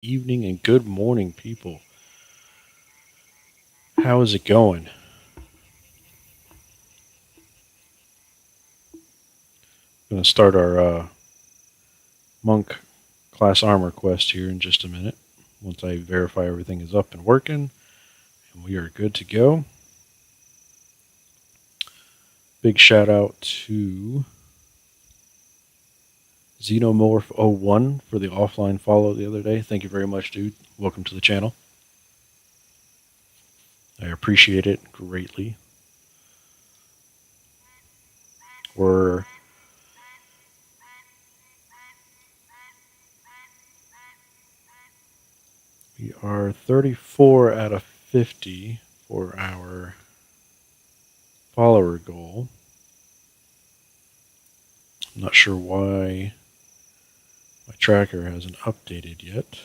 Evening and good morning, people. How is it going? Going to start our monk class armor quest here in just a minute. Once I verify everything is up and working, and we are good to go. Big shout out to Xenomorph01 for the offline follow the other day. Thank you very much, dude. Welcome to the channel. I appreciate it greatly. We're We are 34 out of 50 for our follower goal. I'm not sure why my tracker hasn't updated yet.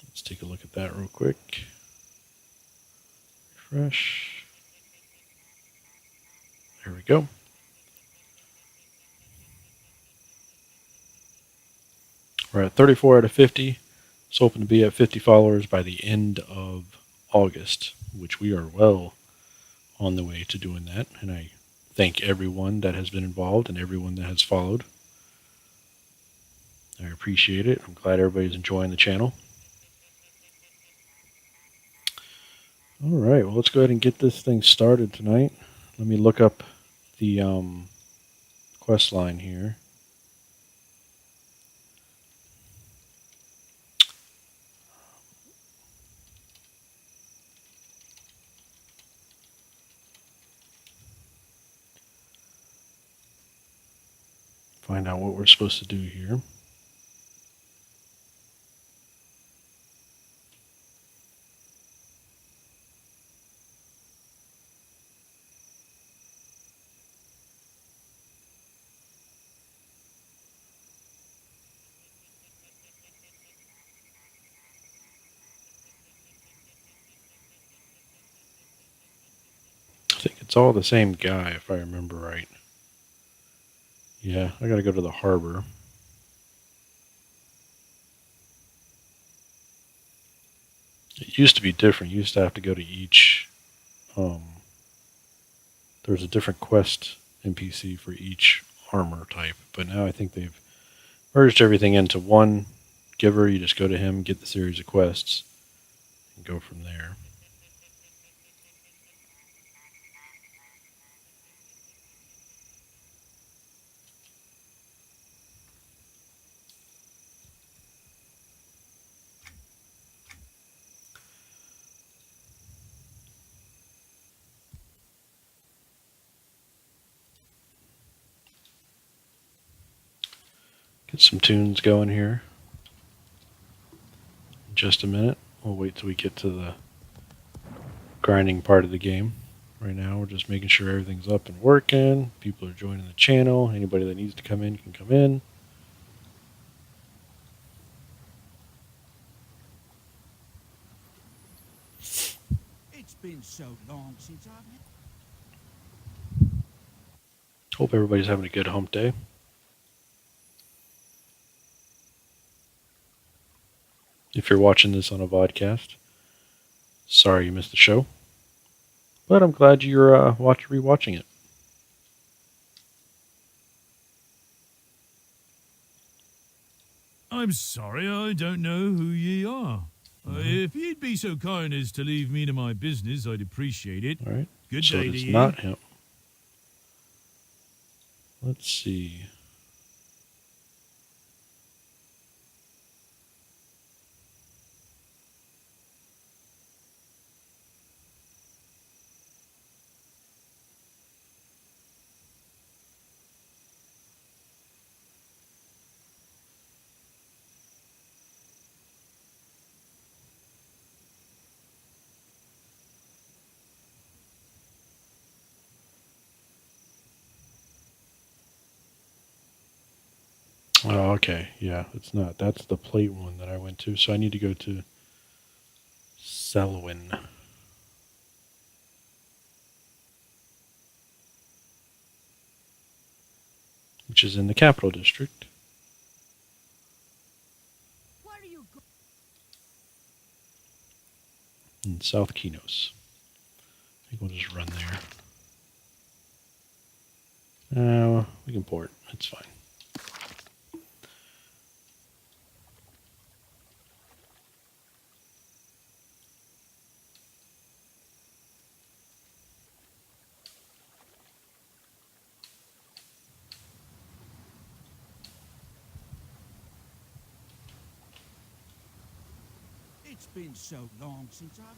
Let's take a look at that real quick. Refresh. There we go. We're at 34 out of 50. It's hoping to be at 50 followers by the end of August, which we are well on the way to doing that. And I thank everyone that has been involved and everyone that has followed. I appreciate it. I'm glad everybody's enjoying the channel. All right, well, let's go ahead and get this thing started tonight. Let me look up the quest line here. Find out what we're supposed to do here. I think it's all the same guy, if I remember right. Yeah, I gotta go to the harbor. It used to be different. You used to have to go to each. There was a different quest NPC for each armor type, but now I think they've merged everything into one giver. You just go to him, get the series of quests, and go from there. Get some tunes going here. In just a minute. We'll wait till we get to the grinding part of the game. Right now, we're just making sure everything's up and working. People are joining the channel. Anybody that needs to come in can come in. It's been so long since I've had. Hope everybody's having a good hump day. If you're watching this on a vodcast, sorry you missed the show, but I'm glad you're rewatching it. I'm sorry, I don't know who ye are. If you'd be so kind as to leave me to my business, I'd appreciate it. All right. Good So day to it's ye. not him. Let's see. Oh, okay. Yeah, it's not. That's the plate one that I went to. So I need to go to Selwyn. which is in the Capital District. Where are you go? In South Kinos. I think we'll just run there. We can port. It's fine. It's been so long since I've...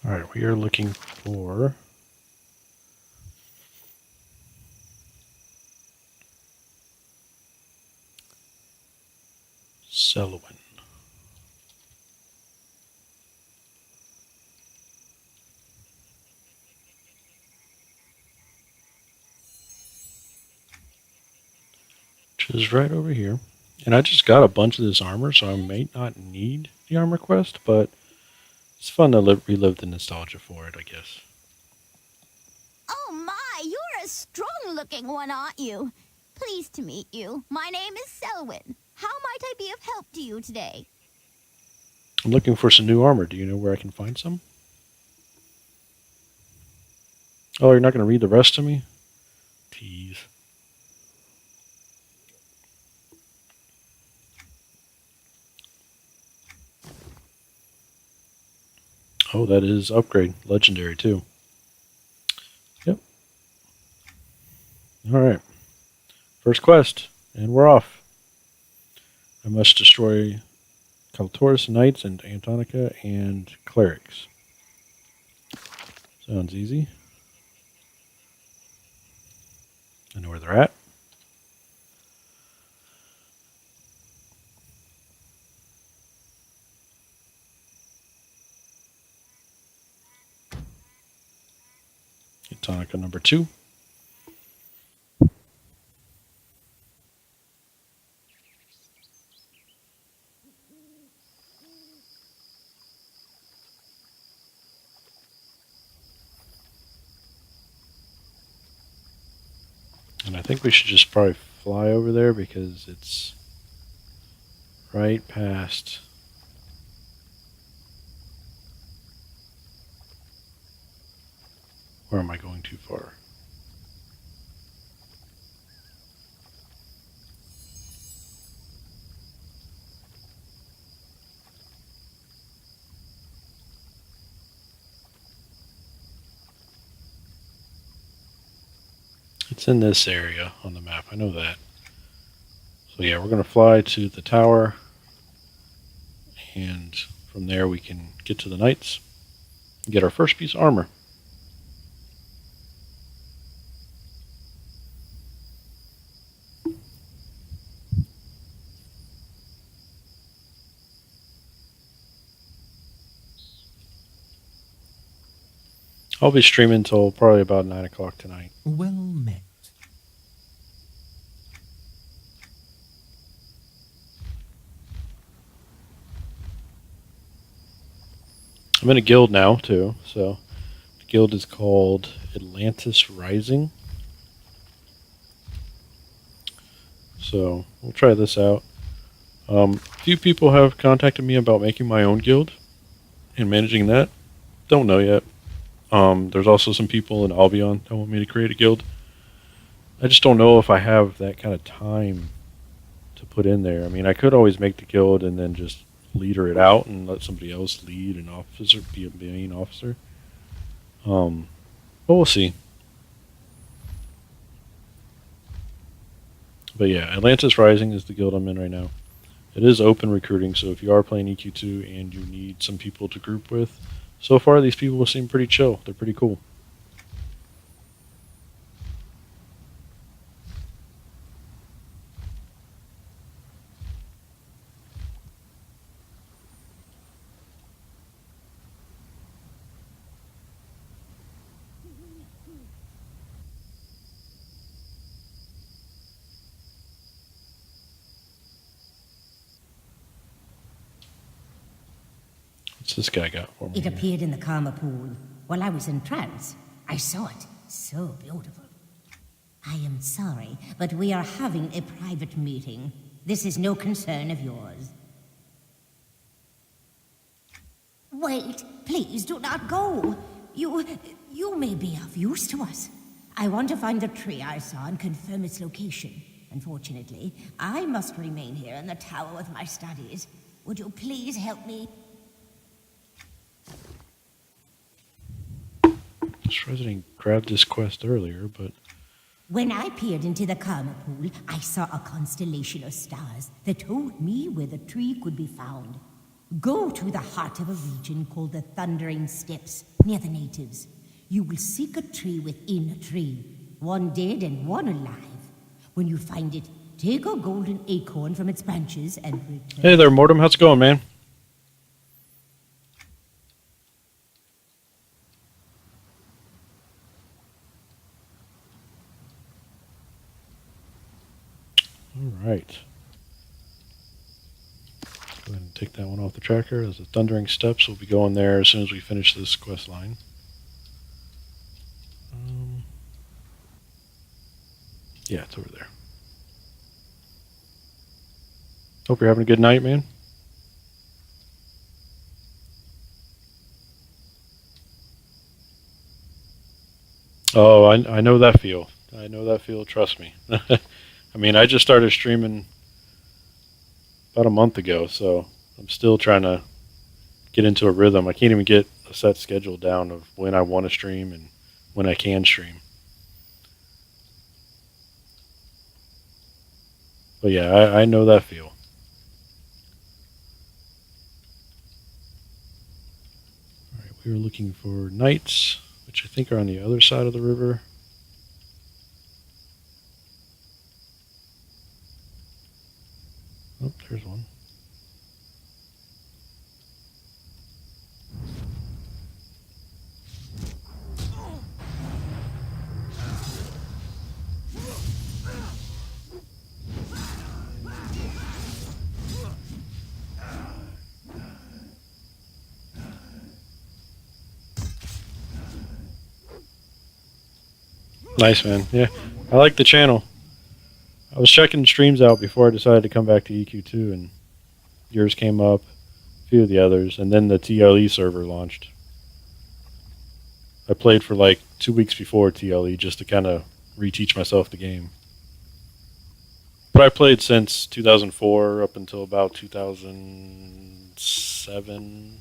Alright, we are looking for Selwyn. Which is right over here. And I just got a bunch of this armor, so I may not need the armor quest, but it's fun to relive the nostalgia for it, I guess. Oh my, you're a strong-looking one, aren't you? Pleased to meet you. My name is Selwyn. How might I be of help to you today? I'm looking for some new armor. Do you know where I can find some? Oh, you're not going to read the rest to me? Tease. Oh, that is upgrade. Legendary, too. Yep. Alright. First quest. And we're off. I must destroy Kaltoris Knights and Antonica and Clerics. Sounds easy. I know where they're at. Antonica number 2. And I think we should just probably fly over there because it's right past. Or am I going too far? It's in this area on the map. I know that. So yeah, we're going to fly to the tower. And from there we can get to the knights and get our first piece of armor. I'll be streaming until probably about 9 o'clock tonight. Well met. I'm in a guild now, too. So the guild is called Atlantis Rising. So we'll try this out. A few people have contacted me about making my own guild and managing that. Don't know yet. There's also some people in Albion that want me to create a guild. I just don't know if I have that kind of time to put in there. I mean, I could always make the guild and then just leader it out and let somebody else lead an officer, be a main officer. But we'll see. But yeah, Atlantis Rising is the guild I'm in right now. It is open recruiting, so if you are playing EQ2 and you need some people to group with, so far these people seem pretty chill. They're pretty cool. What's this guy got for me? It appeared in the karma pool while I was in trance. I saw it. So beautiful. I am sorry, but we are having a private meeting. This is no concern of yours. Wait, please do not go. You may be of use to us. I want to find the tree I saw and confirm its location. Unfortunately, I must remain here in the tower with my studies. Would you please help me? This resident grabbed this quest earlier, but When I peered into the karma pool, I saw a constellation of stars that told me where the tree could be found. Go to the heart of a region called the Thundering Steppes, near the natives. You will seek a tree within a tree, one dead and one alive. When you find it, take a golden acorn from its branches and return. hey there, Mortem. How's it going, man? All right. Go ahead and take that one off the tracker. There's the Thundering Steps. We'll be going there as soon as we finish this quest line. Yeah, it's over there. Hope you're having a good night, man. Oh, I know that feel. I know that feel. Trust me. I mean, I just started streaming about a month ago, so I'm still trying to get into a rhythm. I can't even get a set schedule down of when I want to stream and when I can stream. But yeah, I know that feel. All right, we were looking for knights, which I think are on the other side of the river. Oh, there's one. Nice, man. Yeah, I like the channel. I was checking streams out before I decided to come back to EQ2, and yours came up, a few of the others, and then the TLE server launched. I played for like 2 weeks before TLE just to kind of reteach myself the game. But I played since 2004 up until about 2007,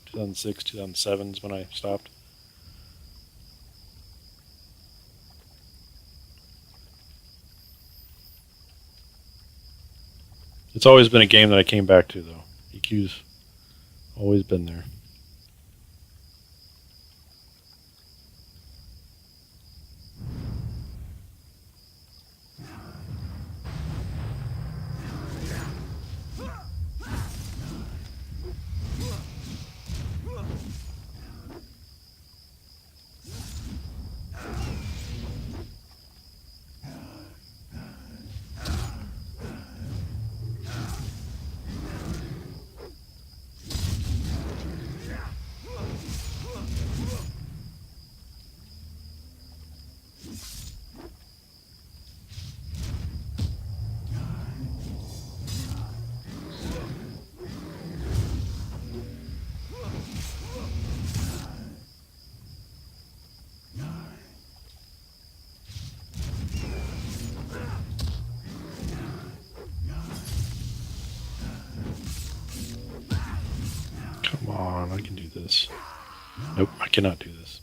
2006, 2007 is when I stopped. It's always been a game that I came back to, though. EQ's always been there. Come on, I can do this. Nope, I cannot do this.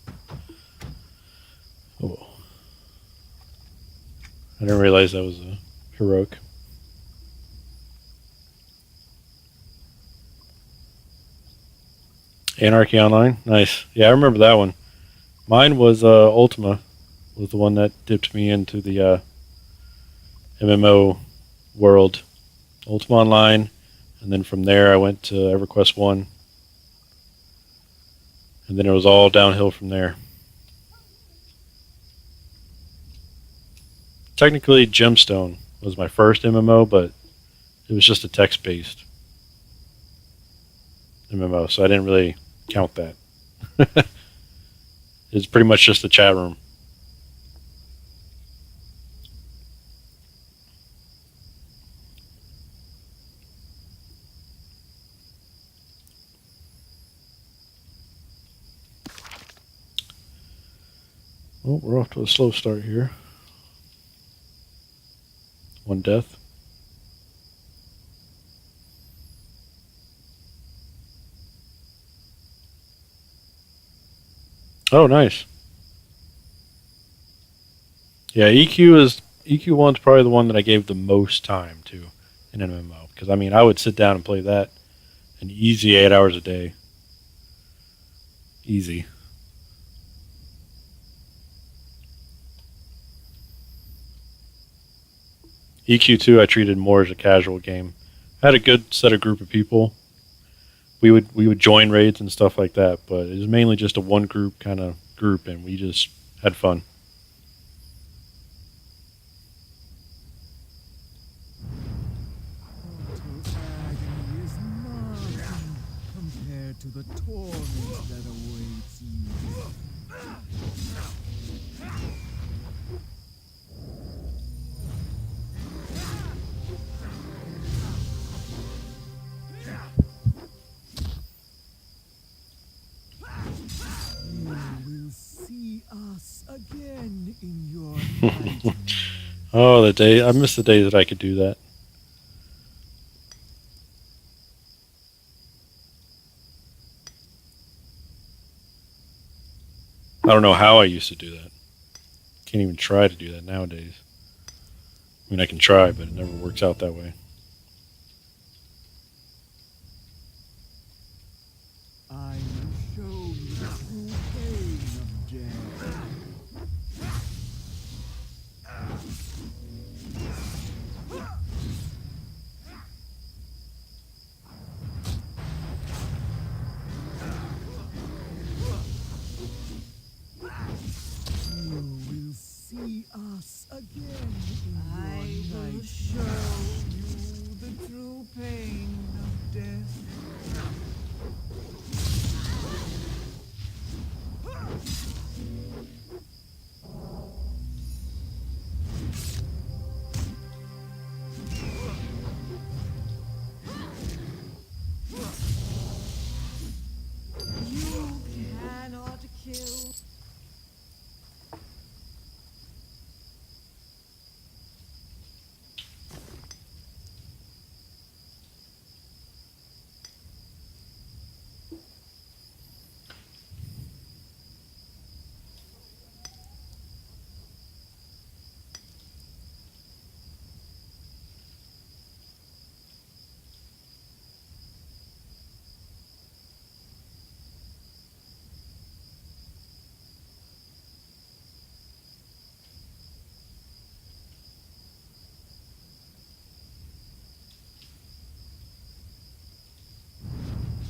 Oh. I didn't realize that was a heroic. Anarchy Online, nice. Yeah, I remember that one. Mine was Ultima, was the one that dipped me into the MMO world. Ultima Online, and then from there I went to EverQuest 1, and then it was all downhill from there. Technically, Gemstone was my first MMO, but it was just a text-based MMO, so I didn't really count that. It's pretty much just a chat room. Well, we're off to a slow start here. 1 death. Oh, nice. Yeah, EQ1's probably the one that I gave the most time to in an MMO, because I mean I would sit down and play that an easy 8 hours a day. Easy. EQ2 I treated more as a casual game. I had a good set of group of people. We would join raids and stuff like that, but it was mainly just a one group kind of group, and we just had fun. Mortal agony is nothing compared to the torment that awaits you. You will see us again in your nightmare. Oh, the day I miss the days that I could do that. I don't know how I used to do that. Can't even try to do that nowadays. I mean, I can try, but it never works out that way. I will show you the true pain of death. You will see us again in your nightmare. Show you the true pain of death. You cannot kill.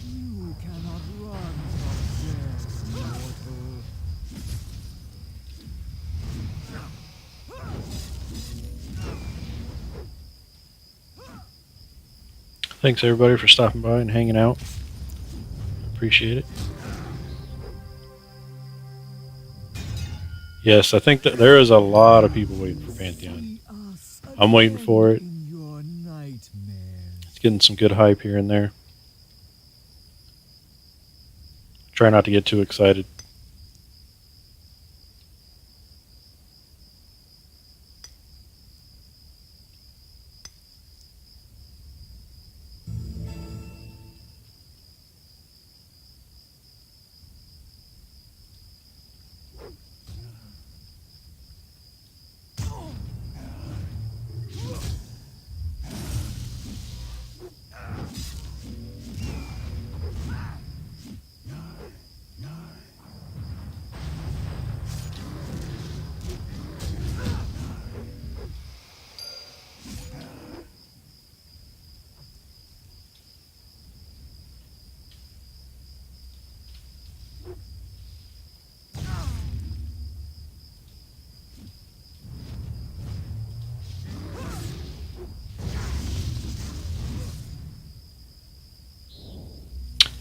You cannot run from death, mortal. Thanks everybody for stopping by and hanging out. Appreciate it. Yes, I think that there is a lot of people waiting for Pantheon. See us I'm waiting for it. in your nightmare. It's getting some good hype here and there. Try not to get too excited.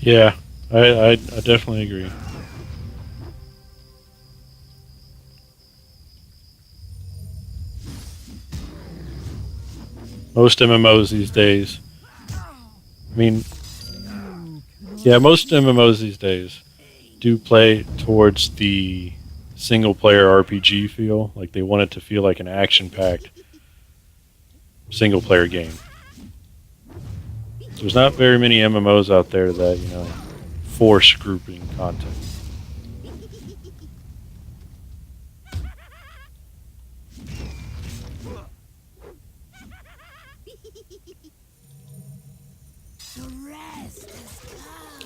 Yeah, I definitely agree. Most MMOs these days. I mean, yeah, most MMOs these days do play towards the single player RPG feel. Like they want it to feel like an action packed single player game. There's not very many MMOs out there that, force grouping content.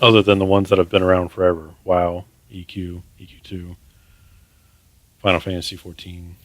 Other than the ones that have been around forever. WoW, EQ, EQ2, Final Fantasy 14.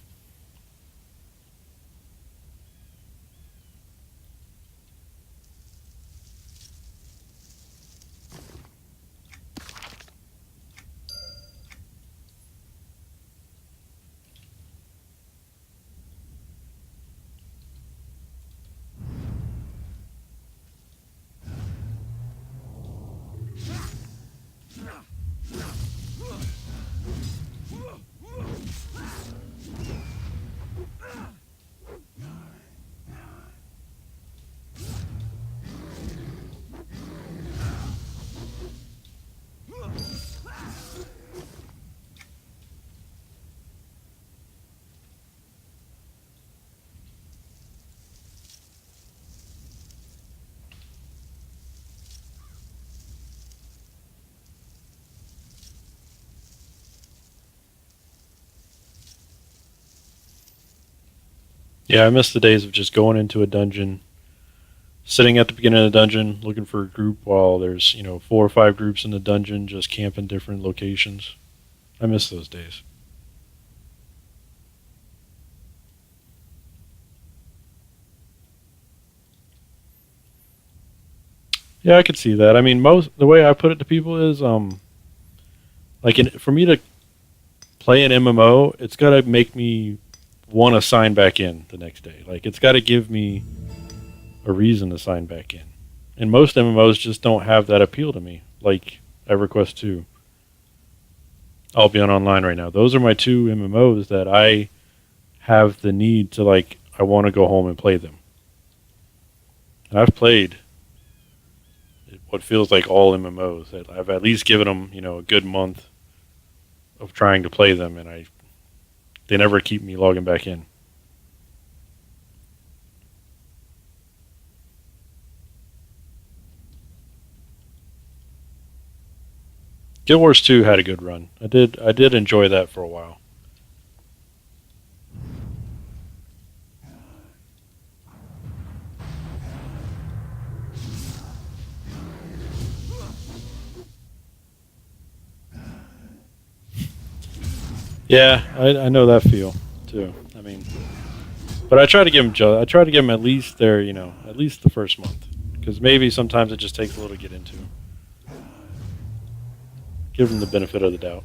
Yeah, I miss the days of just going into a dungeon, sitting at the beginning of the dungeon, looking for a group while there's, 4 or 5 groups in the dungeon just camping different locations. I miss those days. Yeah, I could see that. I mean, most the way I put it to people is, for me to play an MMO, it's got to make me want to sign back in the next day. Like, it's got to give me a reason to sign back in. And most MMOs just don't have that appeal to me, like EverQuest 2. I'll be on online right now. Those are my 2 MMOs that I have the need to, I want to go home and play them. And I've played what feels like all MMOs. I've at least given them, a good month of trying to play them, and they never keep me logging back in. Guild Wars 2 had a good run. I did enjoy that for a while. Yeah, I know that feel too. I mean, but I try to give them. I try to give them at least their, at least the first month, because maybe sometimes it just takes a little to get into. Give them the benefit of the doubt.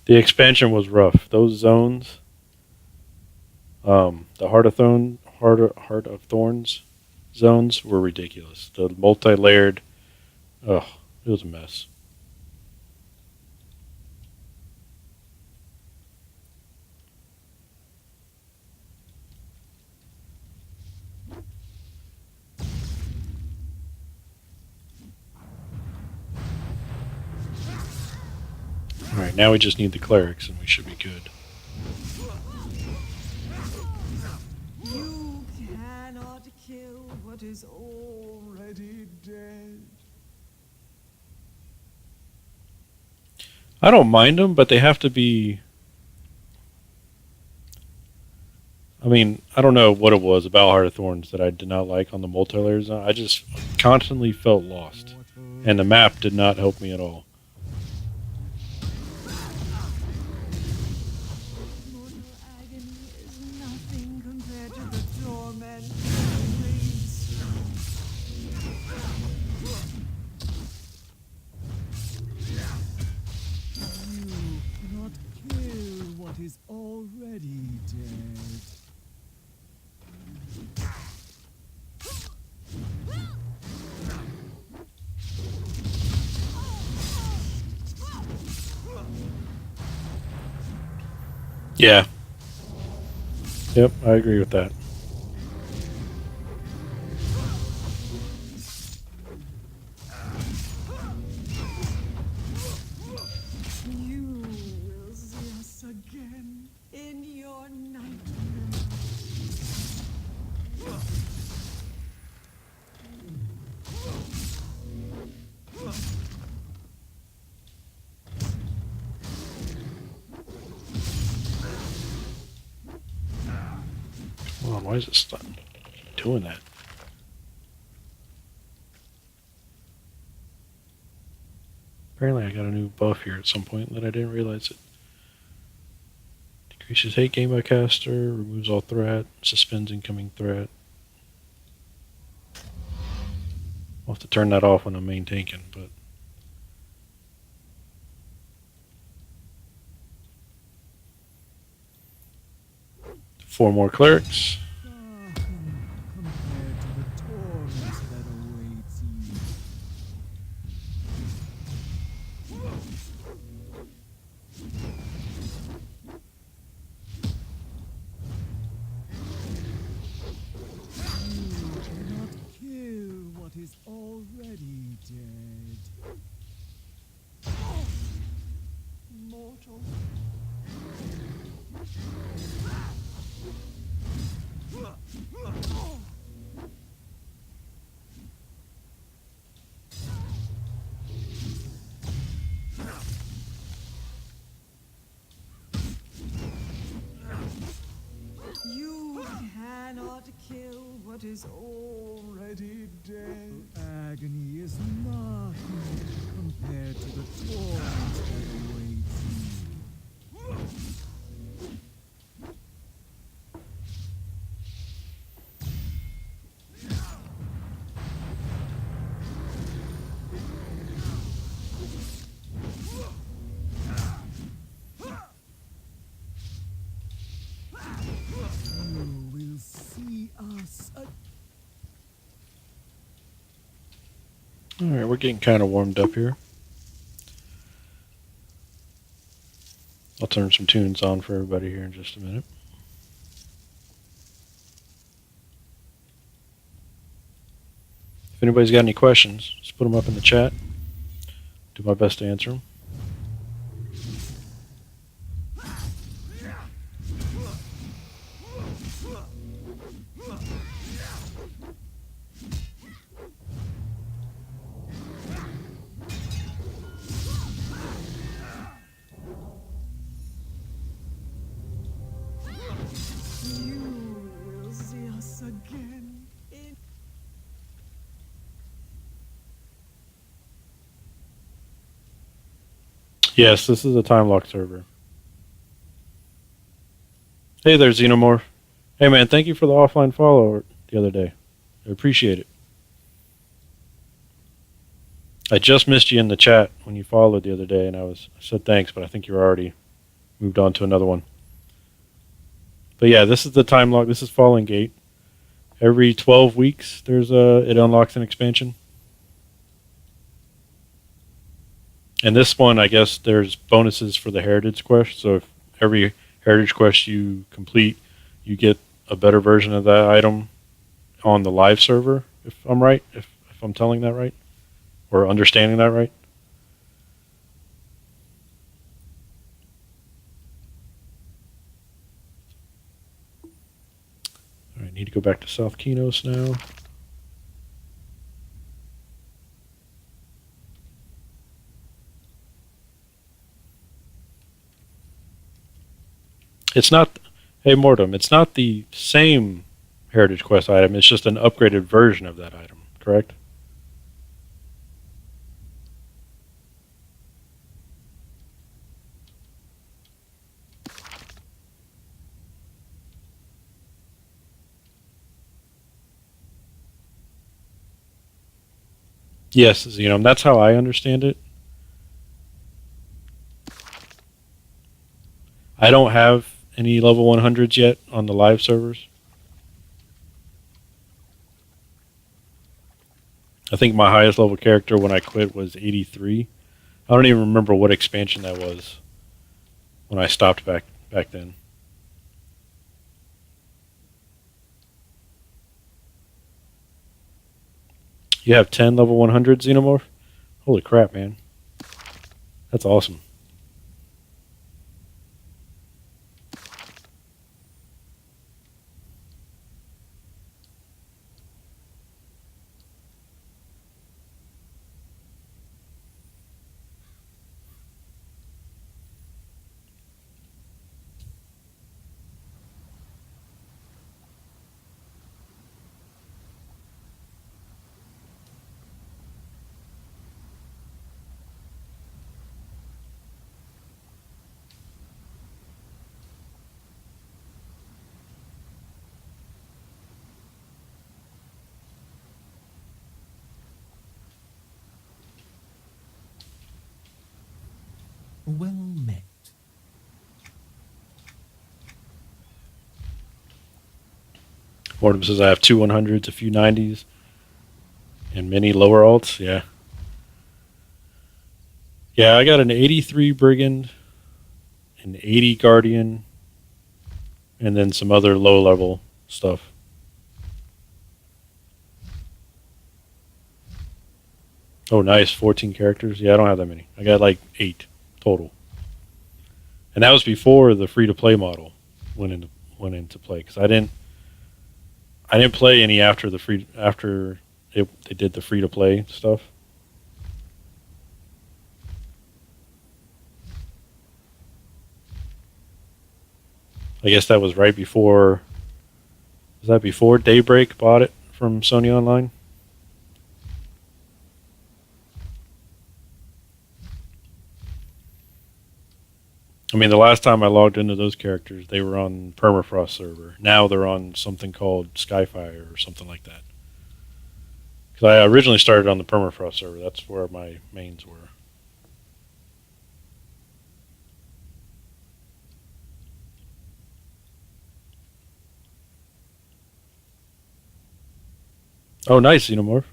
The expansion was rough. Those zones, the Heart of Thorns zones were ridiculous. The multi-layered, ugh, it was a mess. All right, now we just need the clerics, and we should be good. You cannot kill what is already dead. I don't mind them, but they have to be. I mean, I don't know what it was about Heart of Thorns that I did not like on the multiplayer zone. I just constantly felt lost, and the map did not help me at all. Mortal agony is nothing compared to the torment that awaits you. what is already dead. Yeah. Yep, I agree with that. You will see us again in your nightmare. Come on, why is it doing that? Apparently I got a new buff here at some point that I didn't realize it. Decreases hate gain by caster, removes all threat, suspends incoming threat. I'll have to turn that off when I'm main tanking, but 4 more clerics. Nothing compared to the torment that awaits you. You cannot kill what is already dead. Mortal. You cannot kill what is already dead. Agony is nothing compared to the torment that awaits you. You will see us again. Alright, we're getting kind of warmed up here. I'll turn some tunes on for everybody here in just a minute. If anybody's got any questions, just put them up in the chat. Do my best to answer them. You will see us again in Yes, this is a time lock server. Hey there, Xenomorph. Hey man, thank you for the offline follow the other day. I appreciate it. I just missed you in the chat when you followed the other day, and I said thanks, but I think you were already moved on to another one. But yeah, this is the time lock. This is Fallen Gate. Every 12 weeks, it unlocks an expansion. And this one, I guess, there's bonuses for the Heritage Quest. So if every Heritage Quest you complete, you get a better version of that item on the live server, if I'm right, if I'm telling that right, or understanding that right. All right, need to go back to South Kinos now. It's not, hey Mortem, it's not the same Heritage Quest item, it's just an upgraded version of that item, correct? Yes, Xenom, that's how I understand it. I don't have any level 100s yet on the live servers. I think my highest level character when I quit was 83. I don't even remember what expansion that was when I stopped back then. You have 10 level 100 Xenomorph? Holy crap, man. That's awesome. Well met. Mortem says I have 2 100s, a few 90s, and many lower alts. Yeah. Yeah, I got an 83 Brigand, an 80 Guardian, and then some other low level stuff. Oh, nice. 14 characters. Yeah, I don't have that many. I got like 8 total. And that was before the free to play model went into play because I didn't play any after they did the free to play stuff. I guess that was right before. Was that before Daybreak bought it from Sony Online? I mean, the last time I logged into those characters, they were on Permafrost server. Now they're on something called Skyfire or something like that. Because I originally started on the Permafrost server. That's where my mains were. Oh, nice, Xenomorph.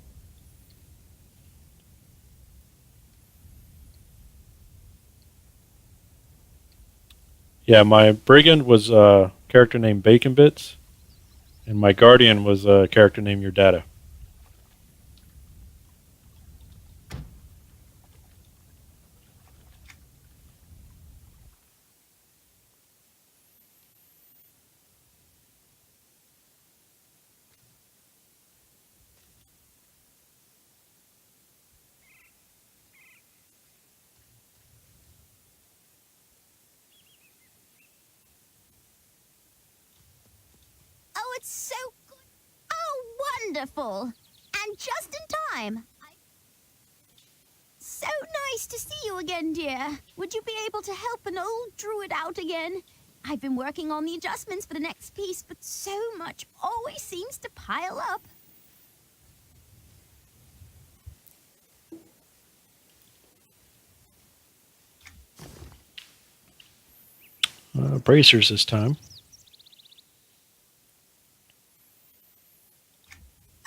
Yeah, my Brigand was a character named Bacon Bits, and my Guardian was a character named Your Data. Oh, it's so good. Oh, wonderful. And just in time. So nice to see you again, dear. Would you be able to help an old druid out again? I've been working on the adjustments for the next piece, but so much always seems to pile up. Bracers this time.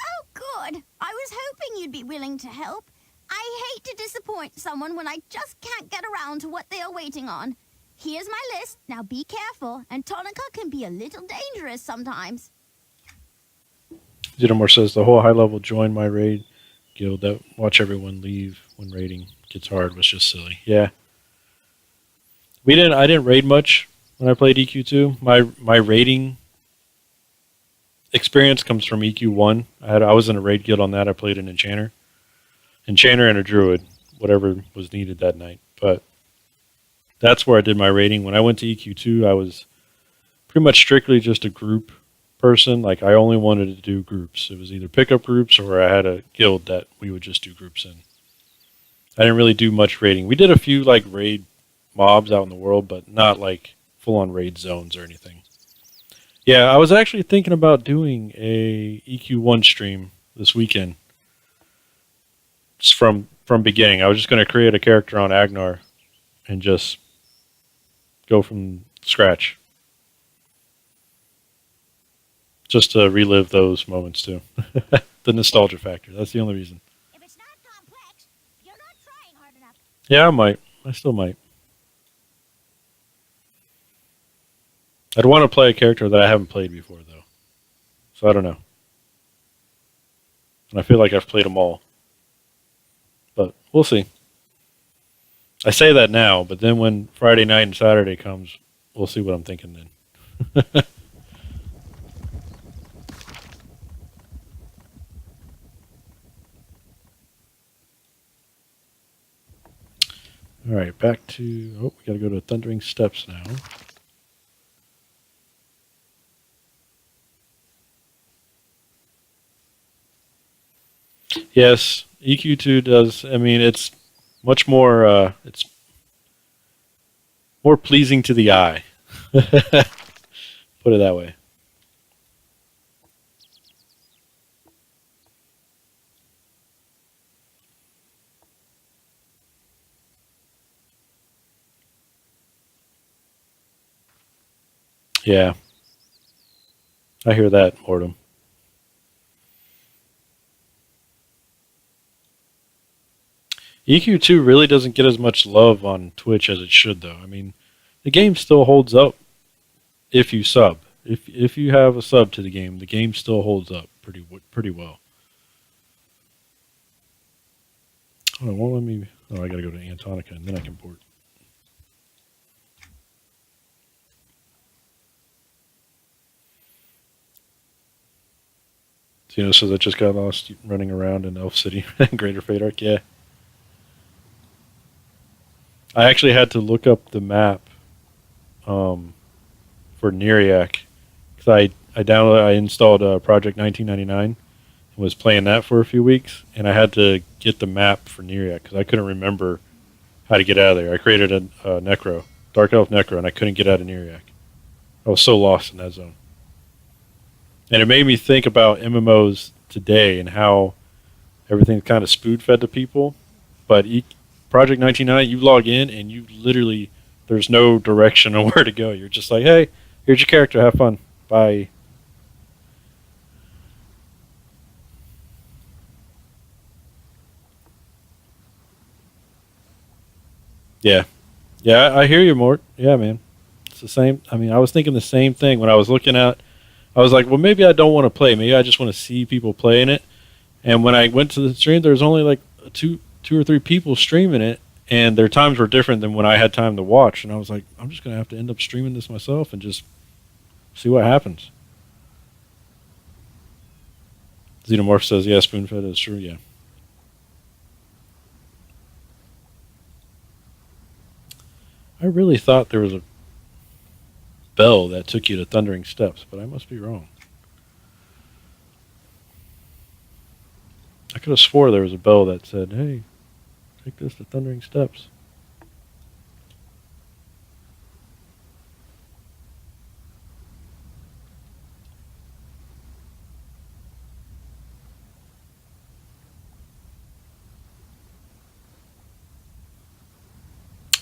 Oh, good. I was hoping you'd be willing to help. I hate to disappoint someone when I just can't get around to what they are waiting on. Here's my list. Now be careful, and Tonica can be a little dangerous sometimes. Xenomorph says the whole high level join my raid guild that watch everyone leave when raiding gets hard was just silly. Yeah. I didn't raid much when I played EQ2. My raiding experience comes from EQ1. I was in a raid guild on that. I played an enchanter and a druid, whatever was needed that night. But that's where I did my raiding. When I went to EQ2, I was pretty much strictly just a group person. Like I only wanted to do groups. It was either pickup groups or I had a guild that we would just do groups in. I didn't really do much raiding. We did a few like raid mobs out in the world, but not like full on raid zones or anything. Yeah, I was actually thinking about doing a EQ1 stream this weekend. Just from beginning. I was just going to create a character on Agnar and just go from Scratch. Just to relive those moments too. The nostalgia factor. That's the only reason. If it's not complex, you're not trying hard enough. Yeah, I might. I still might. I'd want to play a character that I haven't played before, though. So I don't know. And I feel like I've played them all. But we'll see. I say that now, but then when Friday night and Saturday comes, we'll see what I'm thinking then. All right, back to... Oh, we got to go to Thundering Steps now. Yes, EQ2 does. I mean, it's much more. It's more pleasing to the eye. Put it that way. Yeah, I hear that, Mortem. EQ2 really doesn't get as much love on Twitch as it should, though. I mean, the game still holds up if you sub. If you have a sub to the game still holds up pretty well. Oh, it won't let me. Oh, I got to go to Antonica and then I can port. So, so that just got lost running around in Elf City, Greater Fadark. Yeah. I actually had to look up the map for Neriac because I installed Project 1999 and was playing that for a few weeks, and I had to get the map for Neriac because I couldn't remember how to get out of there. I created a Necro, Dark Elf Necro, and I couldn't get out of Neriac. I was so lost in that zone, and it made me think about MMOs today and how everything's kind of spoon fed to people, but Project 1999, you log in and you literally, there's no direction on where to go. You're just like, hey, here's your character, have fun, bye. Yeah, yeah, I hear you, Mort. Yeah, man, it's the same. I mean, I was thinking the same thing when I was looking at. I was like, well, maybe I don't want to play. Maybe I just want to see people playing it. And when I went to the stream, there was only like two or three people streaming it, and their times were different than when I had time to watch. And I was like, I'm just gonna have to end up streaming this myself and just see what happens. Xenomorph says, yeah, spoon-fed is true, yeah. I really thought there was a bell that took you to Thundering Steps, but I must be wrong. I could have swore there was a bell that said, hey, take this to Thundering Steps.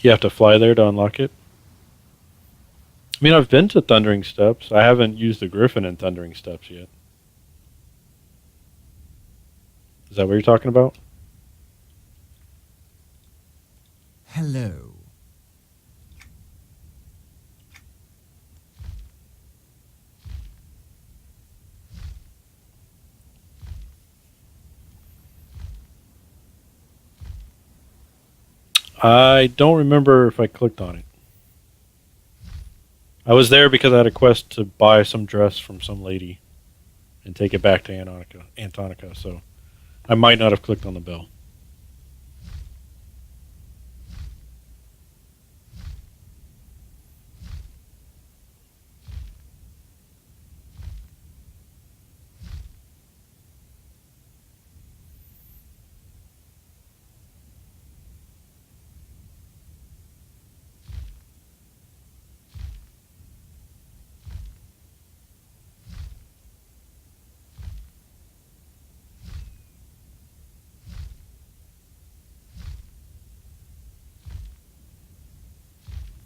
You have to fly there to unlock it? I mean, I've been to Thundering Steps. I haven't used the Griffin in Thundering Steps yet. Is that what you're talking about? Hello. I don't remember if I clicked on it. I was there because I had a quest to buy some dress from some lady and take it back to Antonica, so I might not have clicked on the bell.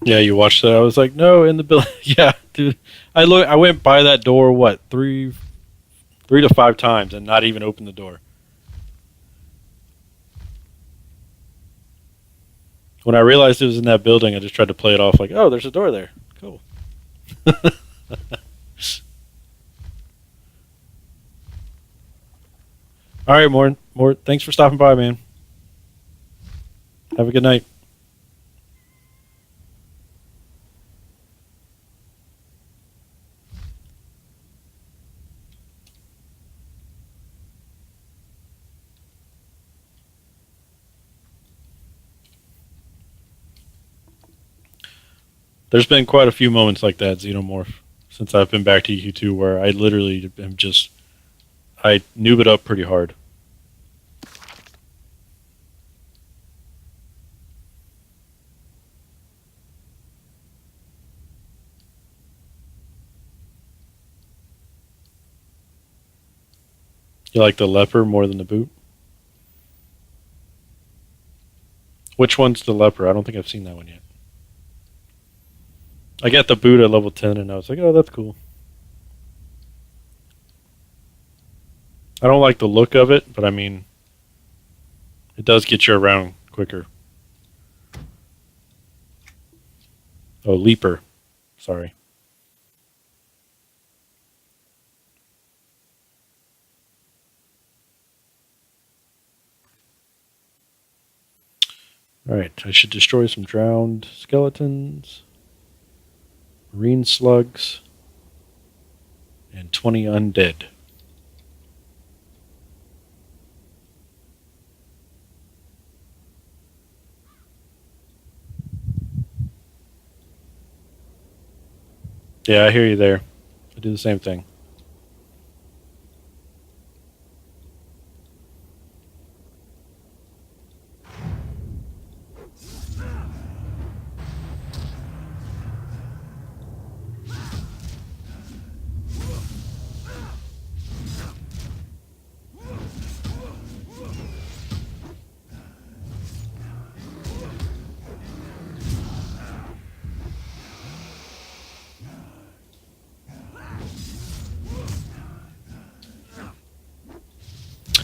Yeah, you watched that. I was like, no, in the building. Yeah, dude. I went by that door. What 3 to 5 times and not even opened the door. When I realized it was in that building, I just tried to play it off like, oh, there's a door there. Cool. All right, more. Thanks for stopping by, man. Have a good night. There's been quite a few moments like that, Xenomorph, since I've been back to EQ2, where I literally am just I noob it up pretty hard. You like the leper more than the boot? Which one's the leper? I don't think I've seen that one yet. I got the boot at level 10 and I was like, oh, that's cool. I don't like the look of it, but I mean, it does get you around quicker. Oh, leaper. Sorry. Alright, I should destroy some drowned skeletons, marine slugs, and 20 undead. Yeah, I hear you there. I do the same thing.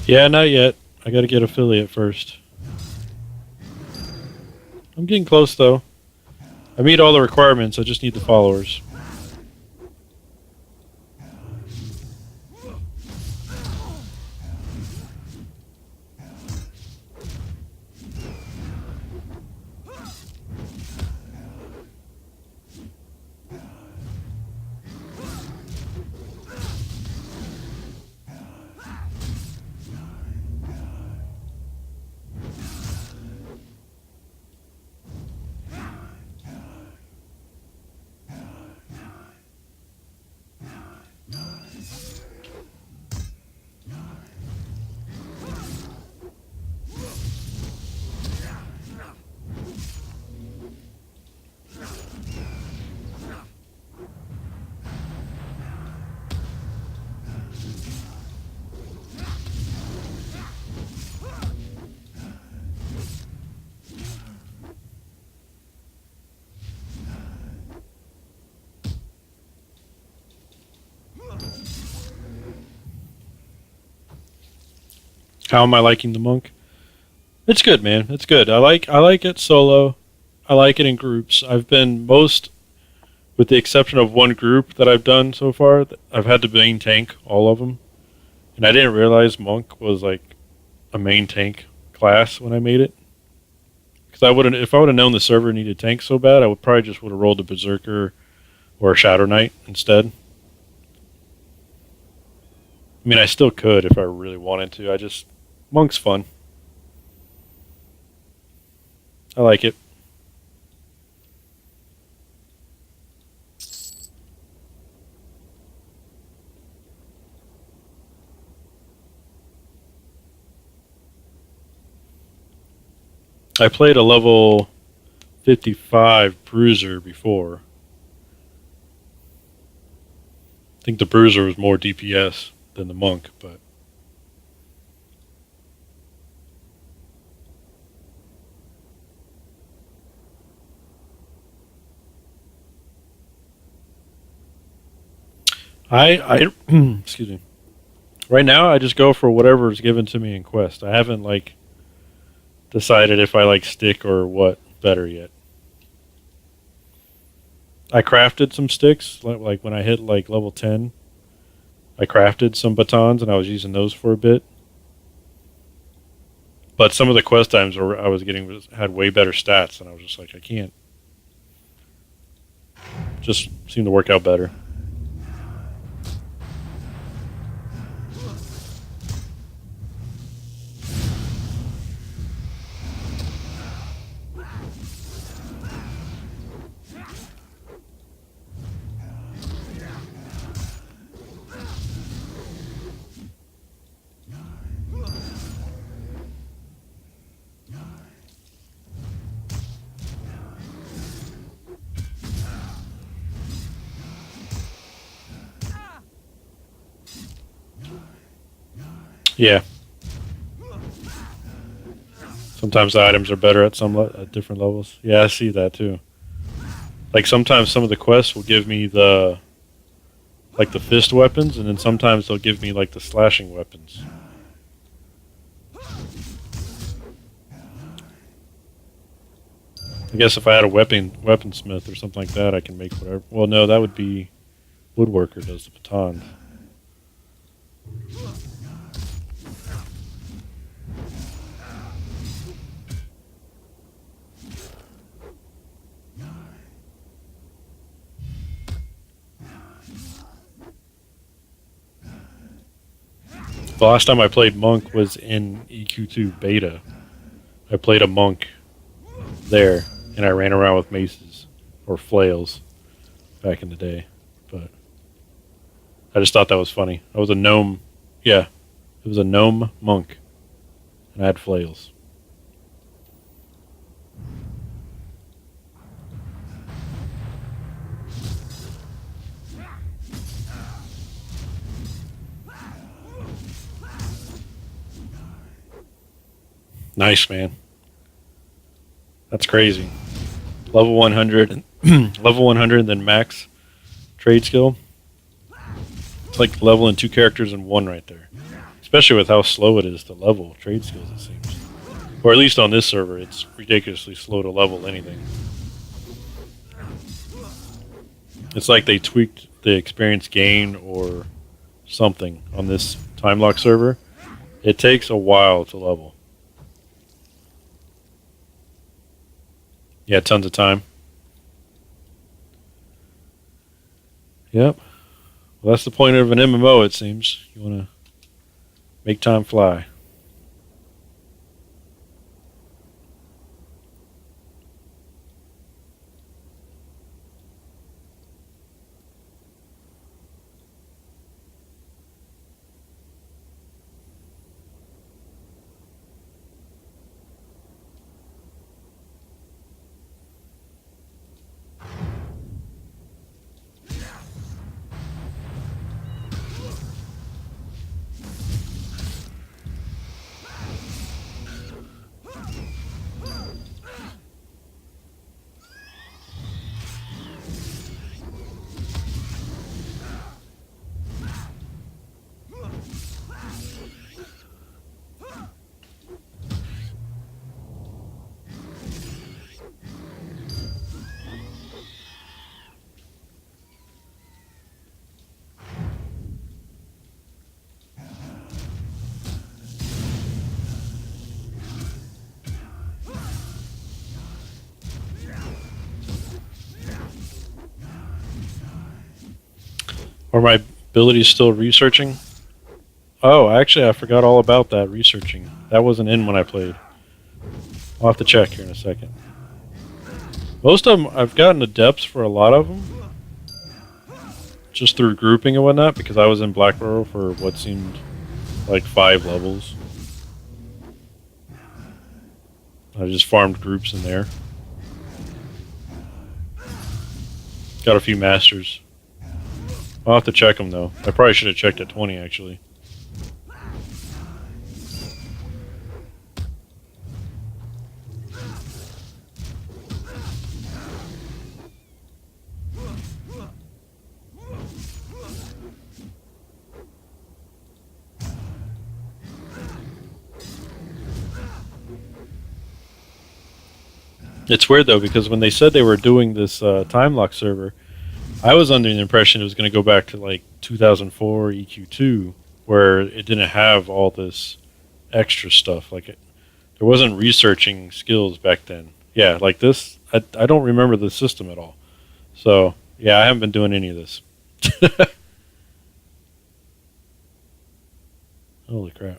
Yeah, not yet. I gotta get affiliate first. I'm getting close though. I meet all the requirements, I just need the followers. How am I liking the monk? It's good, man. It's good. I like it solo. I like it in groups. I've been most, with the exception of one group that I've done so far, I've had the main tank, all of them. And I didn't realize monk was like a main tank class when I made it. Because if I would have known the server needed tanks so bad, I would probably just would have rolled a berserker or a shadow knight instead. I mean, I still could if I really wanted to. Monk's fun. I like it. I played a level 55 bruiser before. I think the bruiser was more DPS than the monk, but I excuse me. Right now, I just go for whatever is given to me in quest. I haven't like decided if I like stick or what better yet. I crafted some sticks like when I hit like level 10. I crafted some batons and I was using those for a bit. But some of the quest times where I was getting had way better stats, and I was just like, I can't. Just seemed to work out better. Yeah. Sometimes the items are better at at different levels. Yeah, I see that too. Like sometimes some of the quests will give me the fist weapons, and then sometimes they'll give me like the slashing weapons. I guess if I had a weaponsmith or something like that, I can make whatever. Well, no, that would be woodworker does the batons. The last time I played monk was in EQ2 beta. I played a monk there, and I ran around with maces or flails back in the day. But I just thought that was funny. I was a gnome. Yeah, it was a gnome monk, and I had flails. Nice, man. That's crazy. Level 100, level 100, then max trade skill. It's like leveling two characters in one right there. Especially with how slow it is to level trade skills, it seems. Or at least on this server, it's ridiculously slow to level anything. It's like they tweaked the experience gain or something on this time lock server. It takes a while to level. Yeah, tons of time. Yep. Well, that's the point of an MMO, it seems. You want to make time fly. Are my abilities still researching? Oh, actually, I forgot all about that researching. That wasn't in when I played. I'll have to check here in a second. Most of them, I've gotten the depths for a lot of them. Just through grouping and whatnot, because I was in Black Burrow for what seemed like 5 levels. I just farmed groups in there. Got a few masters. I'll have to check them though. I probably should have checked at 20 actually. It's weird though because when they said they were doing this time lock server, I was under the impression it was going to go back to like 2004 EQ2, where it didn't have all this extra stuff. Like there wasn't researching skills back then. Yeah, like this, I don't remember the system at all. So yeah, I haven't been doing any of this. Holy crap!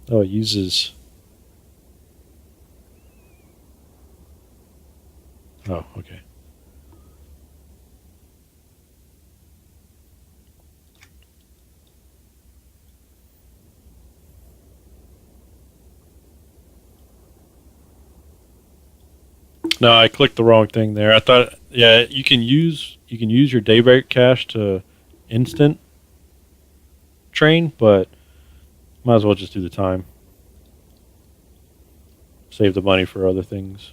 Oh, it uses. Oh, okay. No, I clicked the wrong thing there. I thought, yeah, you can use your daybreak cash to instant train, but might as well just do the time. Save the money for other things.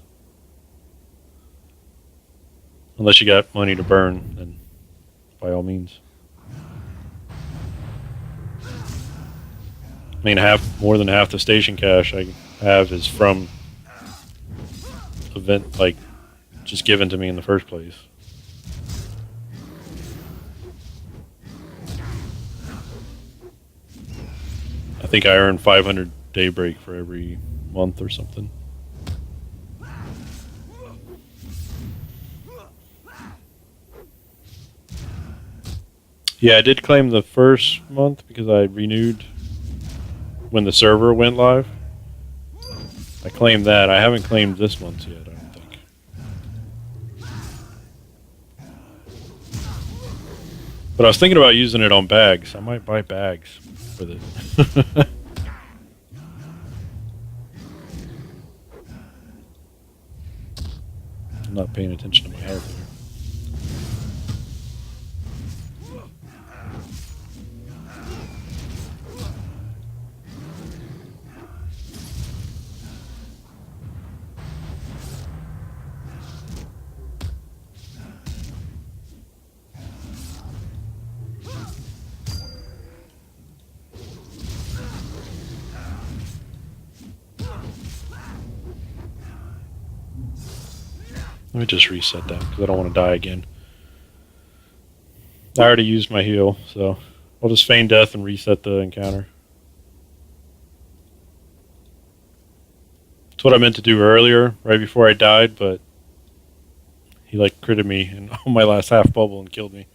Unless you got money to burn, then by all means. I mean, more than half the station cash I have is from event, like just given to me in the first place. I think I earn 500 daybreak for every month or something. Yeah, I did claim the first month because I renewed when the server went live. I claimed that. I haven't claimed this month yet, I don't think. But I was thinking about using it on bags. I might buy bags with it. I'm not paying attention to my health here. Let me just reset that because I don't want to die again. I already used my heal, so I'll just feign death and reset the encounter. It's what I meant to do earlier, right before I died, but he like critted me on my last half bubble and killed me.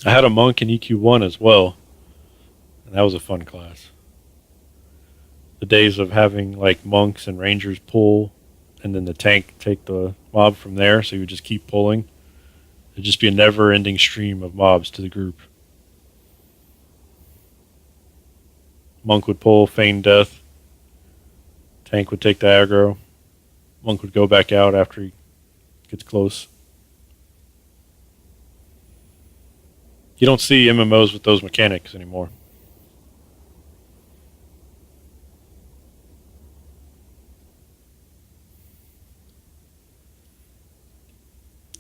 I had a monk in EQ1 as well, and that was a fun class. The days of having like monks and rangers pull, and then the tank take the mob from there, so you would just keep pulling. It'd just be a never-ending stream of mobs to the group. Monk would pull, feign death. Tank would take the aggro. Monk would go back out after he gets close. You don't see MMOs with those mechanics anymore.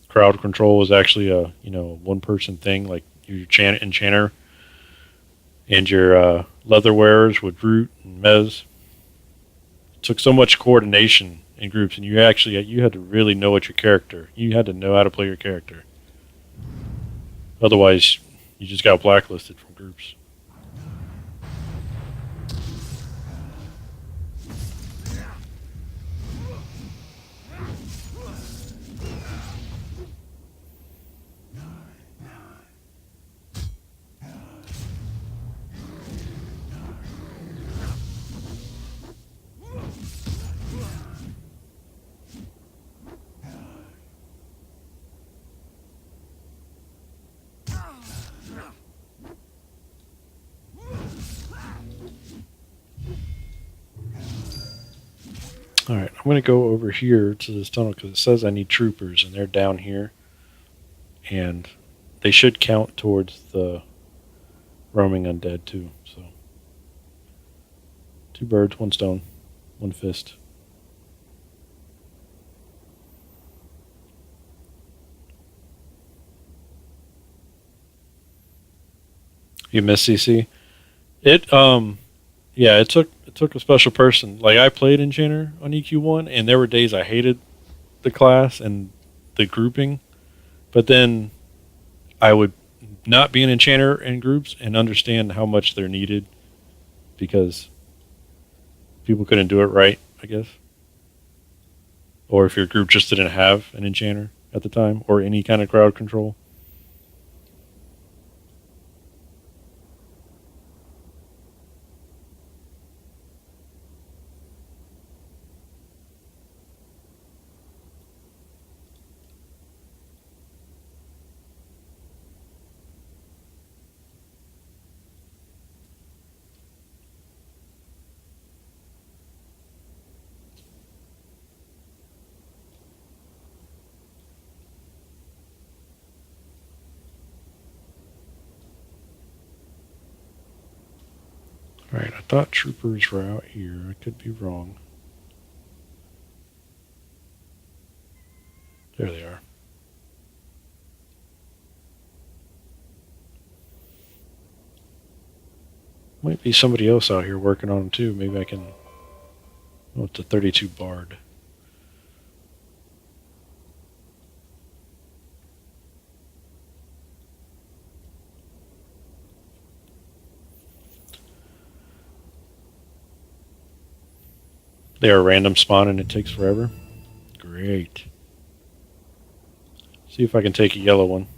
Crowd control was actually a one-person thing. Like your enchanter and your leather wearers would root and mez. It took so much coordination in groups, and you had to really know what your character. You had to know how to play your character. Otherwise, you just got blacklisted from groups. All right, I'm going to go over here to this tunnel because it says I need troopers, and they're down here. And they should count towards the roaming undead, too. So, 2 birds, 1 stone, 1 fist. You miss CC? It yeah, it took a special person. Like I played Enchanter on EQ1 and there were days I hated the class and the grouping, but then I would not be an Enchanter in groups and understand how much they're needed because people couldn't do it right, I guess. Or if your group just didn't have an Enchanter at the time or any kind of crowd control. Alright, I thought troopers were out here. I could be wrong. There they are. Might be somebody else out here working on them too. Maybe I can. Oh, it's a 32 Bard. They are random spawn and it takes forever. Great. See if I can take a yellow one.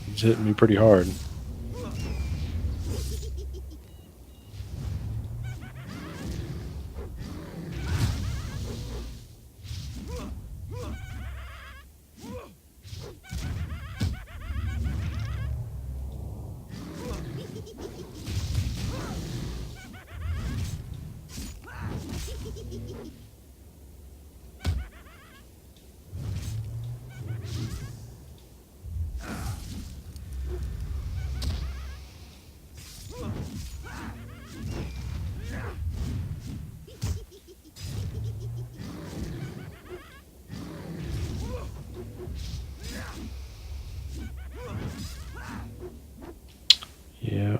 He's hitting me pretty hard. Yeah.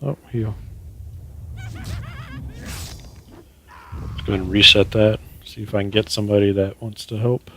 Oh, heal. Let's go ahead and reset that. See if I can get somebody that wants to help.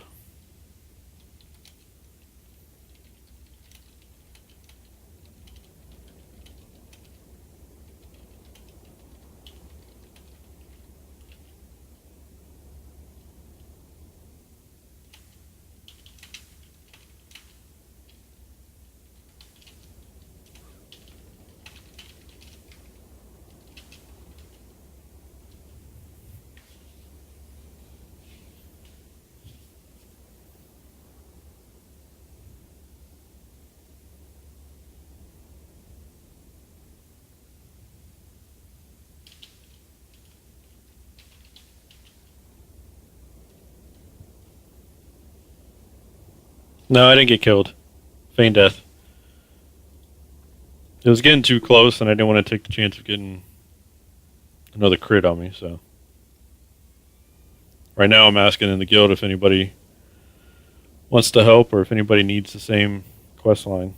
No, I didn't get killed. Feign death. It was getting too close, and I didn't want to take the chance of getting another crit on me, so. Right now I'm asking in the guild if anybody wants to help or if anybody needs the same quest line.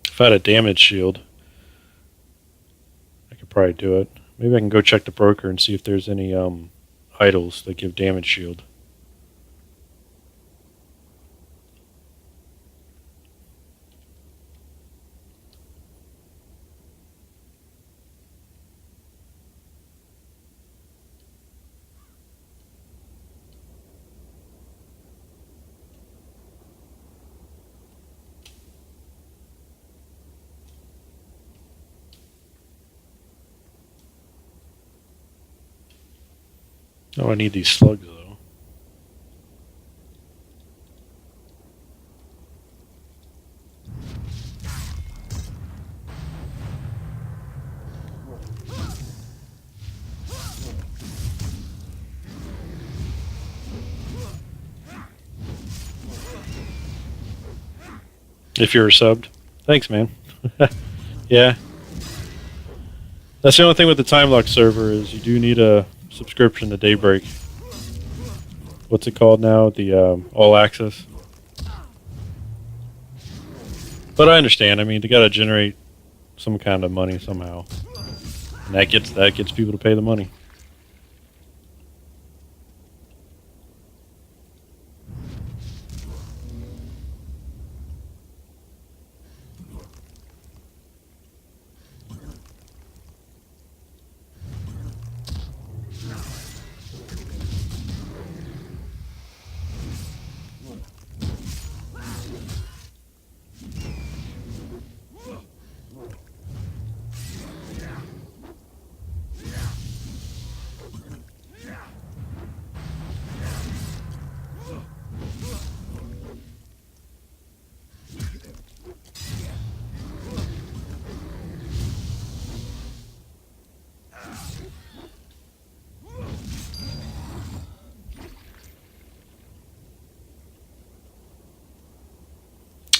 If I had a damage shield, I could probably do it. Maybe I can go check the broker and see if there's any idols that give damage shield. Oh, I need these slugs though. If you're subbed, thanks, man. Yeah, that's the only thing with the time lock server is you do need a subscription to Daybreak. What's it called now? The All Access. But I understand. I mean, they got to generate some kind of money somehow, and that gets people to pay the money.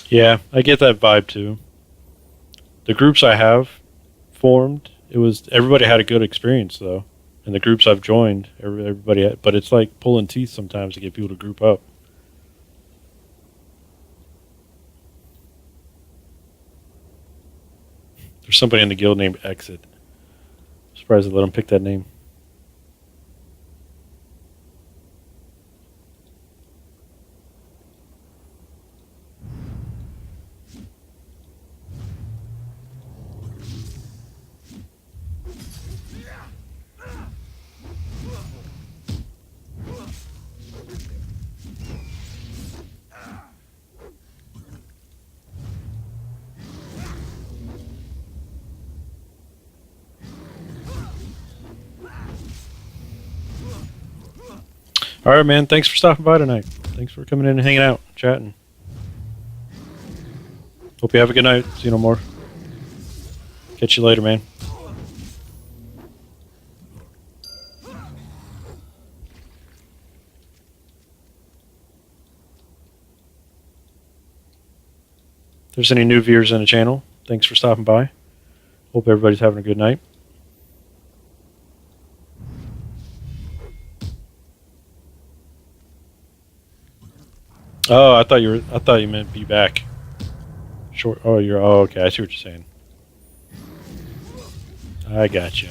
Yeah, I get that vibe too. The groups I have formed, it was everybody had a good experience though, and the groups I've joined, everybody. But it's like pulling teeth sometimes to get people to group up. There's somebody in the guild named Exit. Surprised they let him pick that name. All right, man. Thanks for stopping by tonight. Thanks for coming in and hanging out, chatting. Hope you have a good night. See you no more. Catch you later, man. If there's any new viewers in the channel, thanks for stopping by. Hope everybody's having a good night. Oh, I thought you meant be back. Short. Oh, you're. Oh, okay. I see what you're saying. I got you.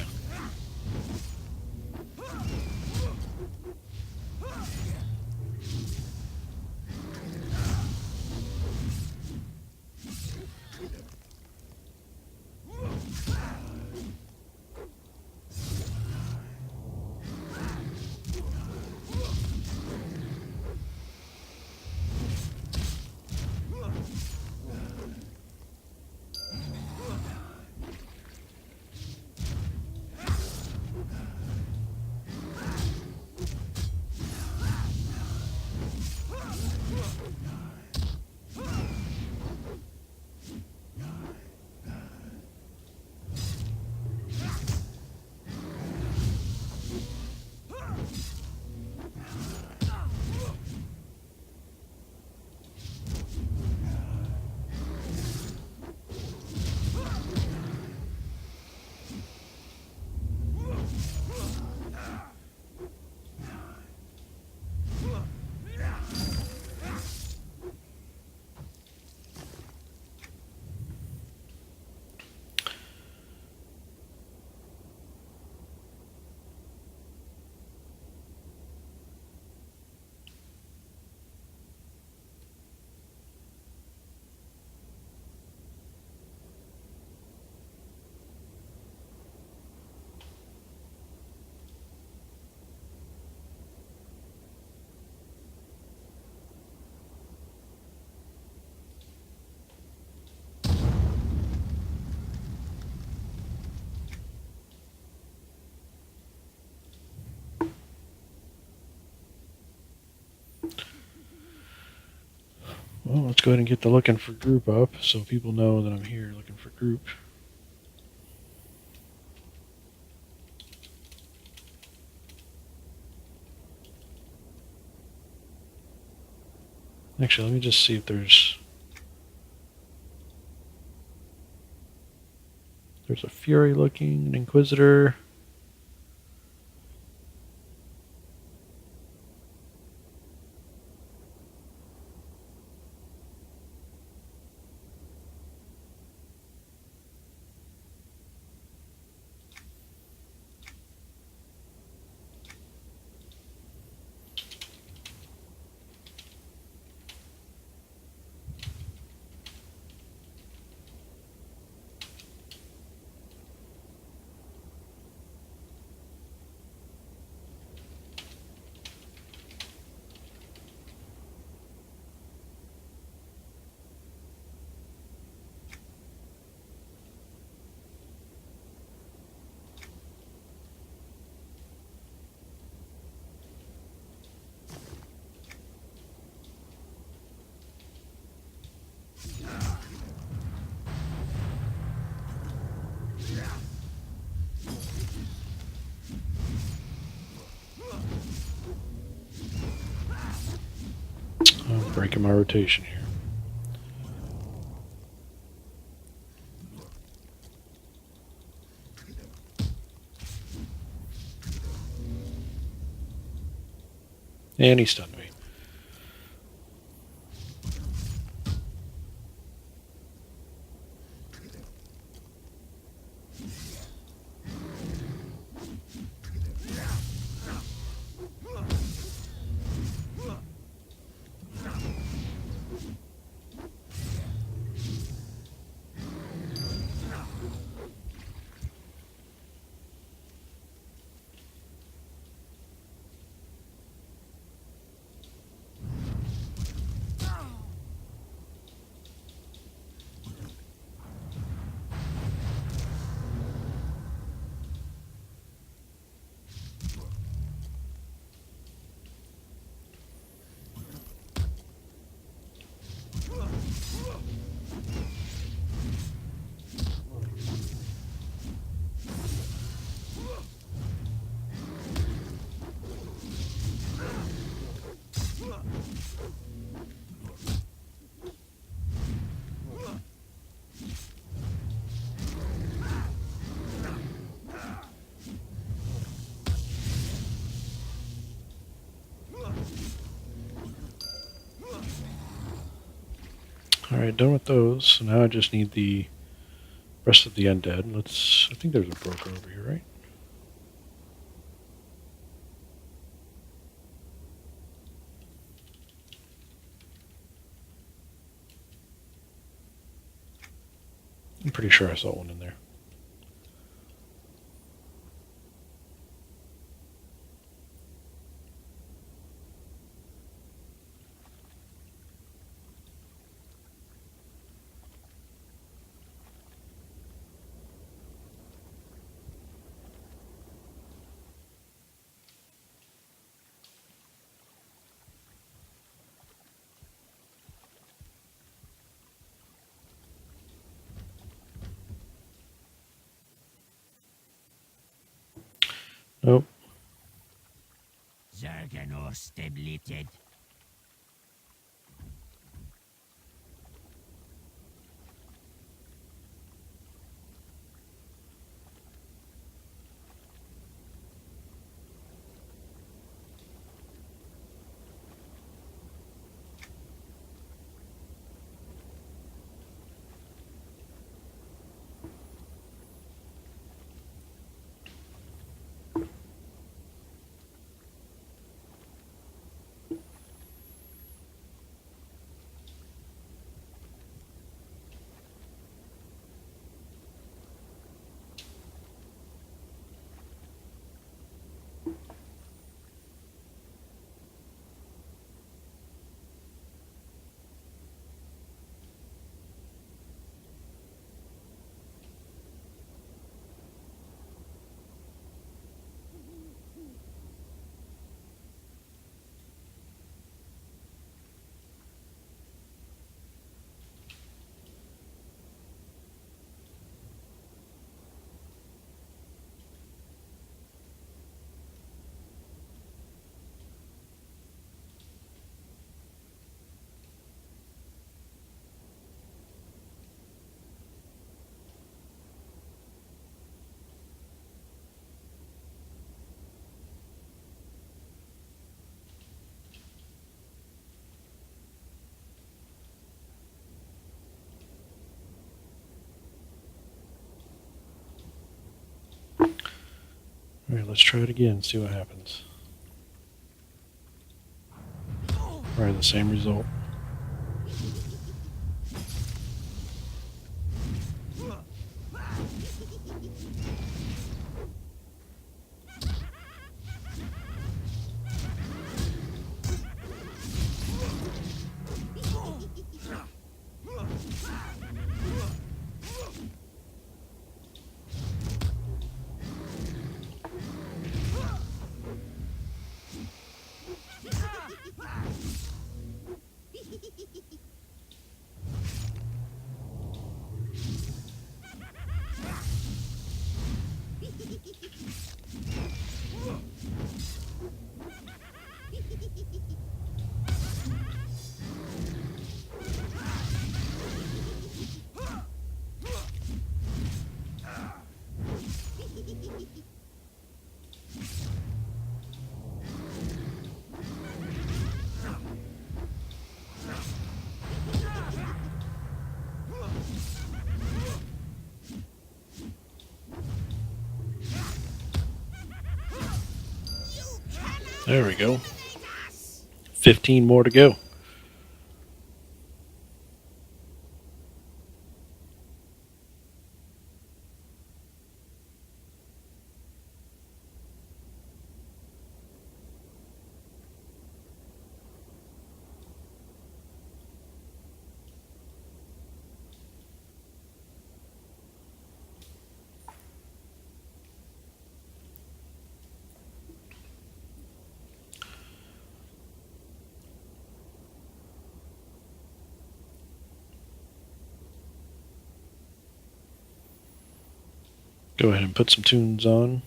Well, let's go ahead and get the looking for group up so people know that I'm here looking for group. Actually, let me just see if there's a Fury looking, an Inquisitor. I'm breaking my rotation here. And he stunned me. Alright, done with those. So now I just need the rest of the undead. I think there's a broker over here, right? I'm pretty sure I saw one in there. Nope. Zergenor stabilitet. Alright, let's try it again, see what happens. Alright, the same result. There we go. 15 more to go. Go ahead and put some tunes on.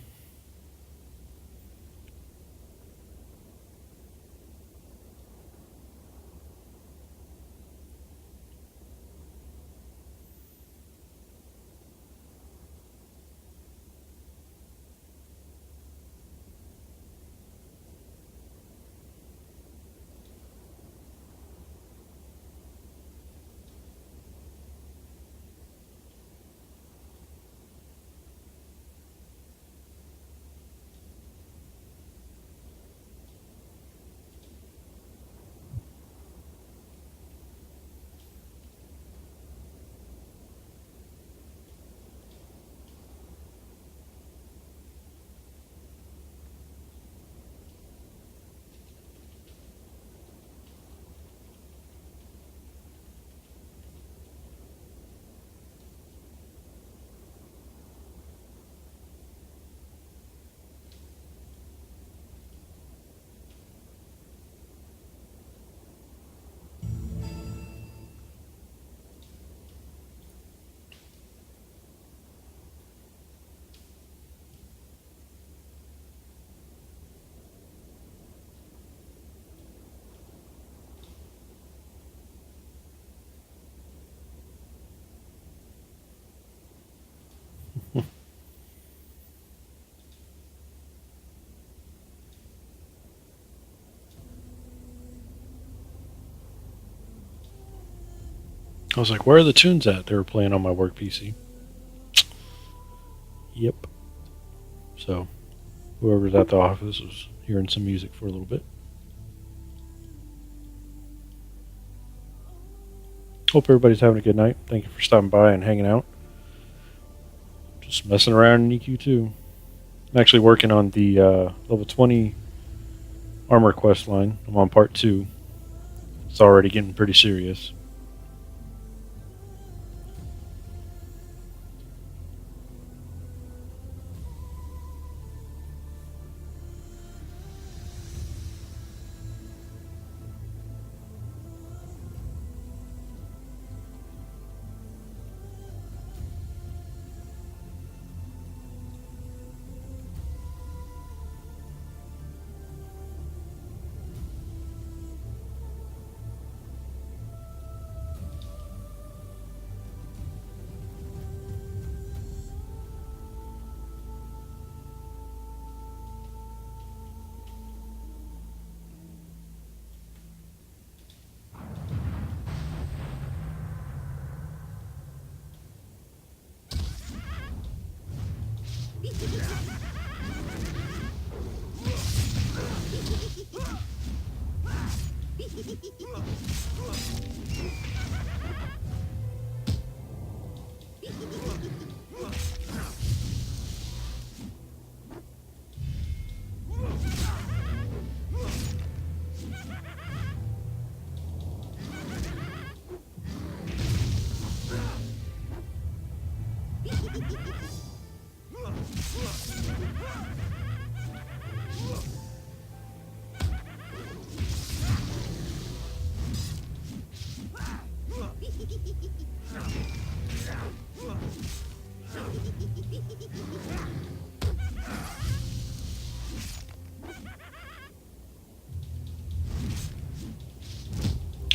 I was like, where are the tunes at? They were playing on my work PC. Yep. So, whoever's at the office was hearing some music for a little bit. Hope everybody's having a good night. Thank you for stopping by and hanging out. Just messing around in EQ2. I'm actually working on the level 20 armor quest line. I'm on part 2. It's already getting pretty serious.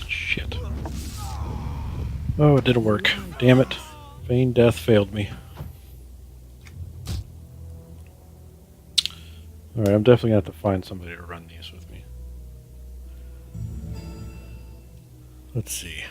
Shit. Oh, it didn't work. Damn it. Feign death failed me. Alright, I'm definitely going to have to find somebody to run these with me. Let's see.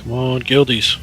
Come on, guildies.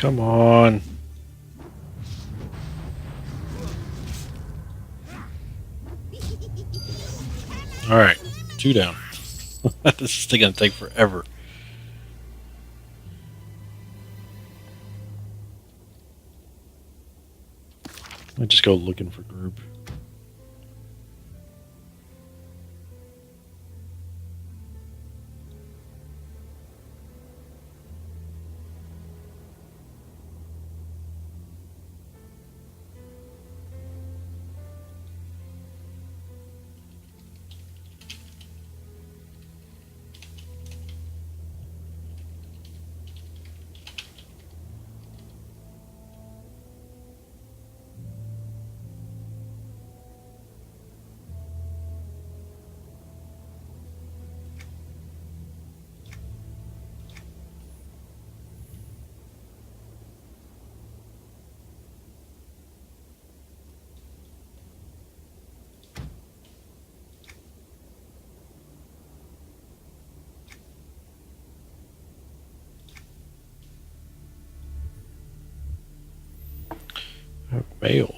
Come on. Alright, 2 down. This is still going to take forever. I just go looking for group. Mail.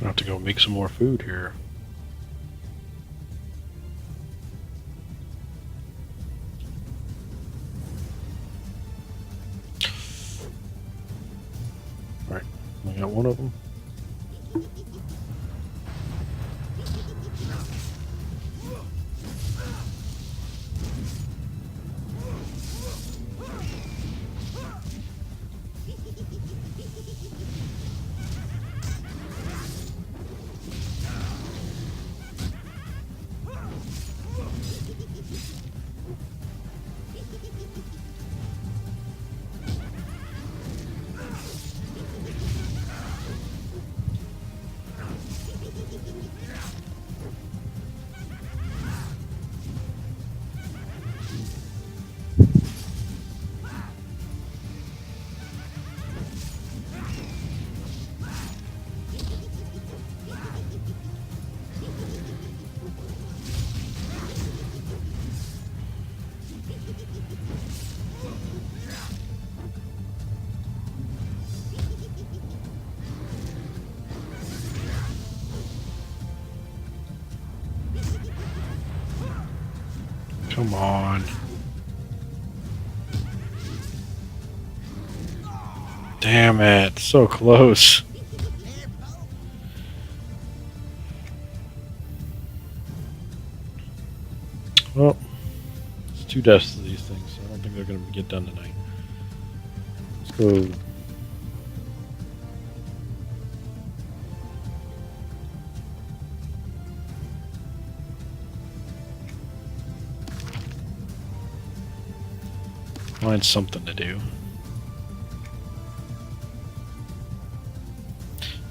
I have to go make some more food here. Alright, I got one of them. Come on. Damn it, so close. Well, it's 2 deaths to these things, so I don't think they're going to get done tonight. Let's go. Find something to do.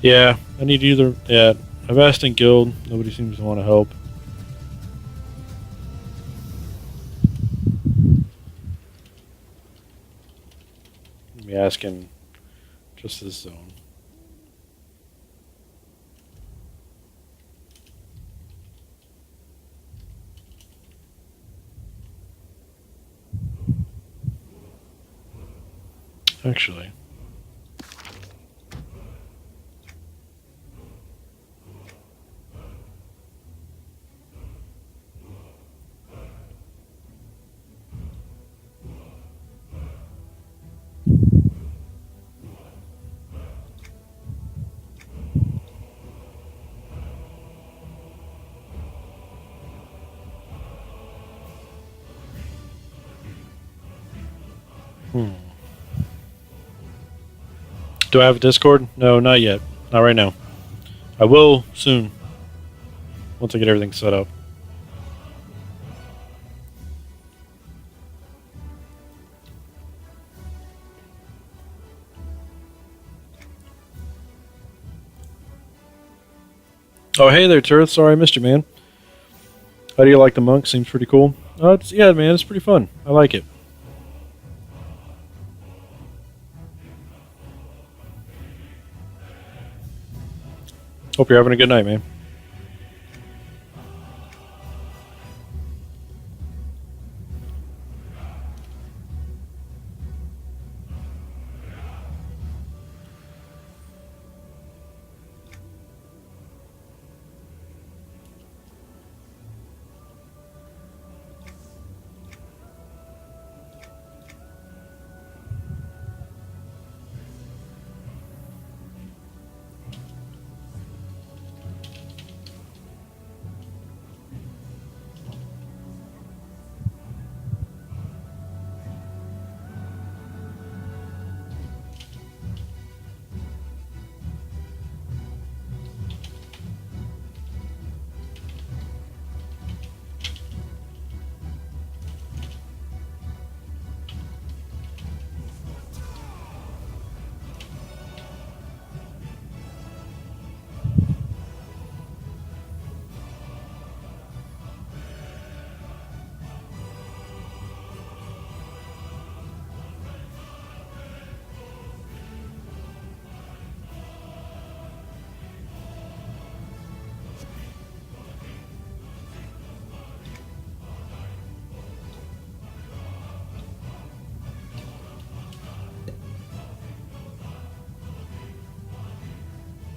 Yeah, I need either. Yeah, I've asked in guild. Nobody seems to want to help. Let me ask in just this zone. Actually. Do I have a Discord? No, not yet. Not right now. I will soon. Once I get everything set up. Oh, hey there, Turth. Sorry I missed you, man. How do you like the monk? Seems pretty cool. Yeah, man, it's pretty fun. I like it. Hope you're having a good night, man.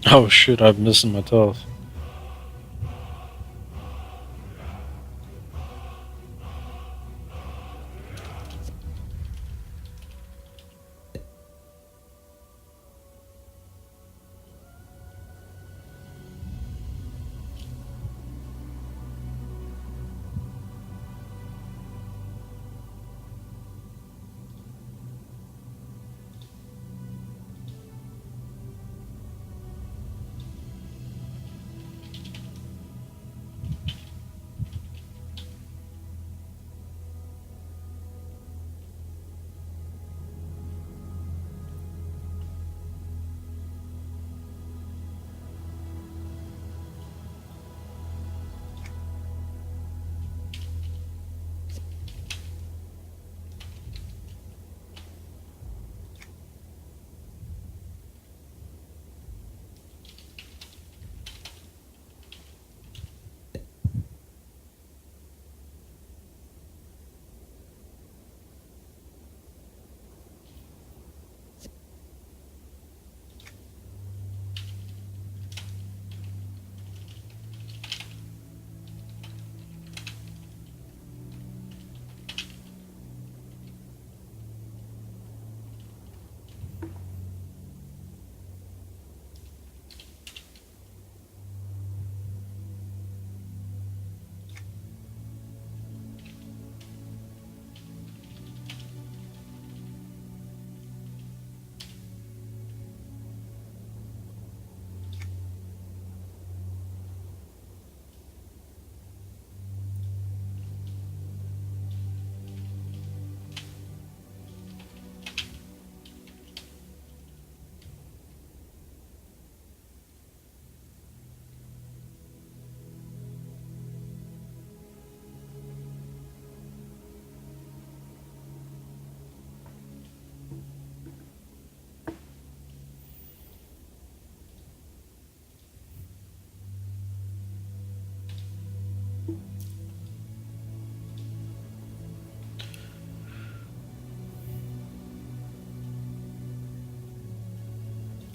Oh shit, I'm missing my toes.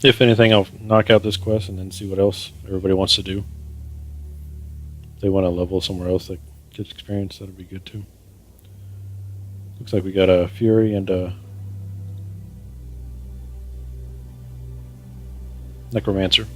If anything, I'll knock out this quest and then see what else everybody wants to do. If they want to level somewhere else that gets experience, that'd be good too. Looks like we got a Fury and a Necromancer.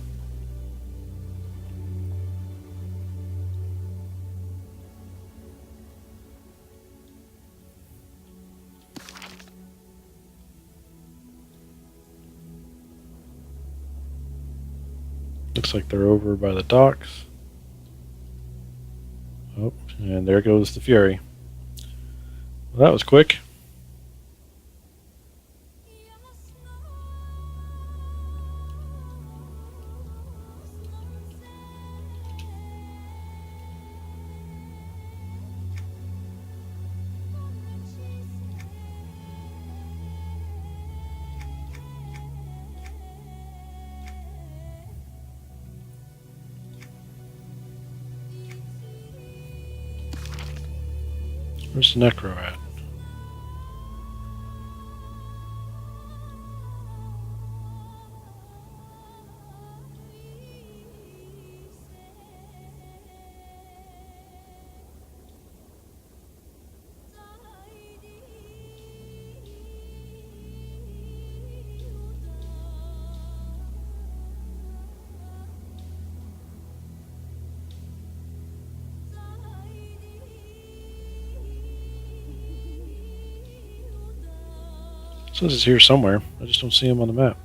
Looks like they're over by the docks. Oh, and there goes the Fury. Well, that was quick. Where's the Necro at? It says it's here somewhere. I just don't see him on the map.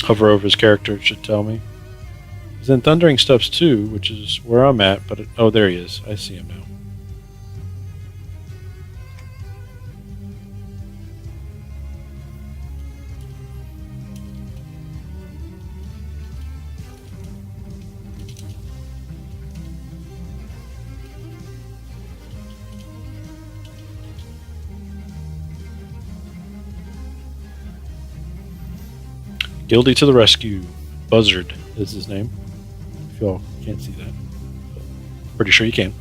Hover over his character, it should tell me. He's in Thundering Steps 2, which is where I'm at, but oh, there he is. I see him now. Guilty to the rescue. Buzzard is his name. If y'all can't see that. But pretty sure you can.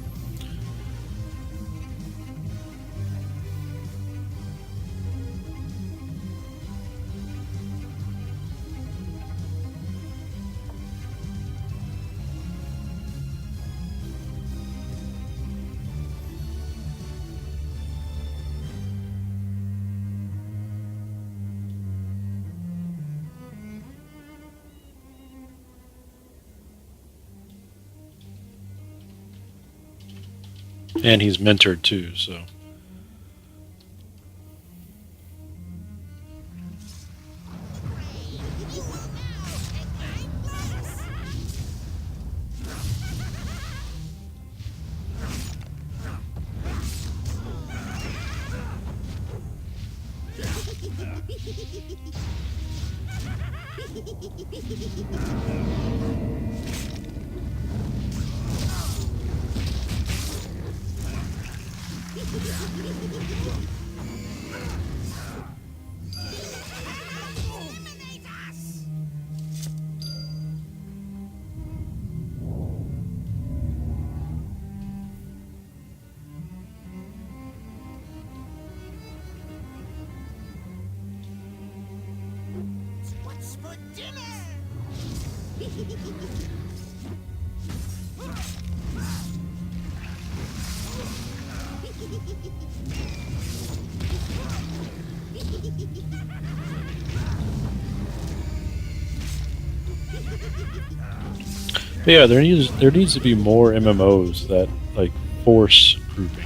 And he's mentored too, so. What's for dinner? But yeah, there needs to be more MMOs that like force grouping.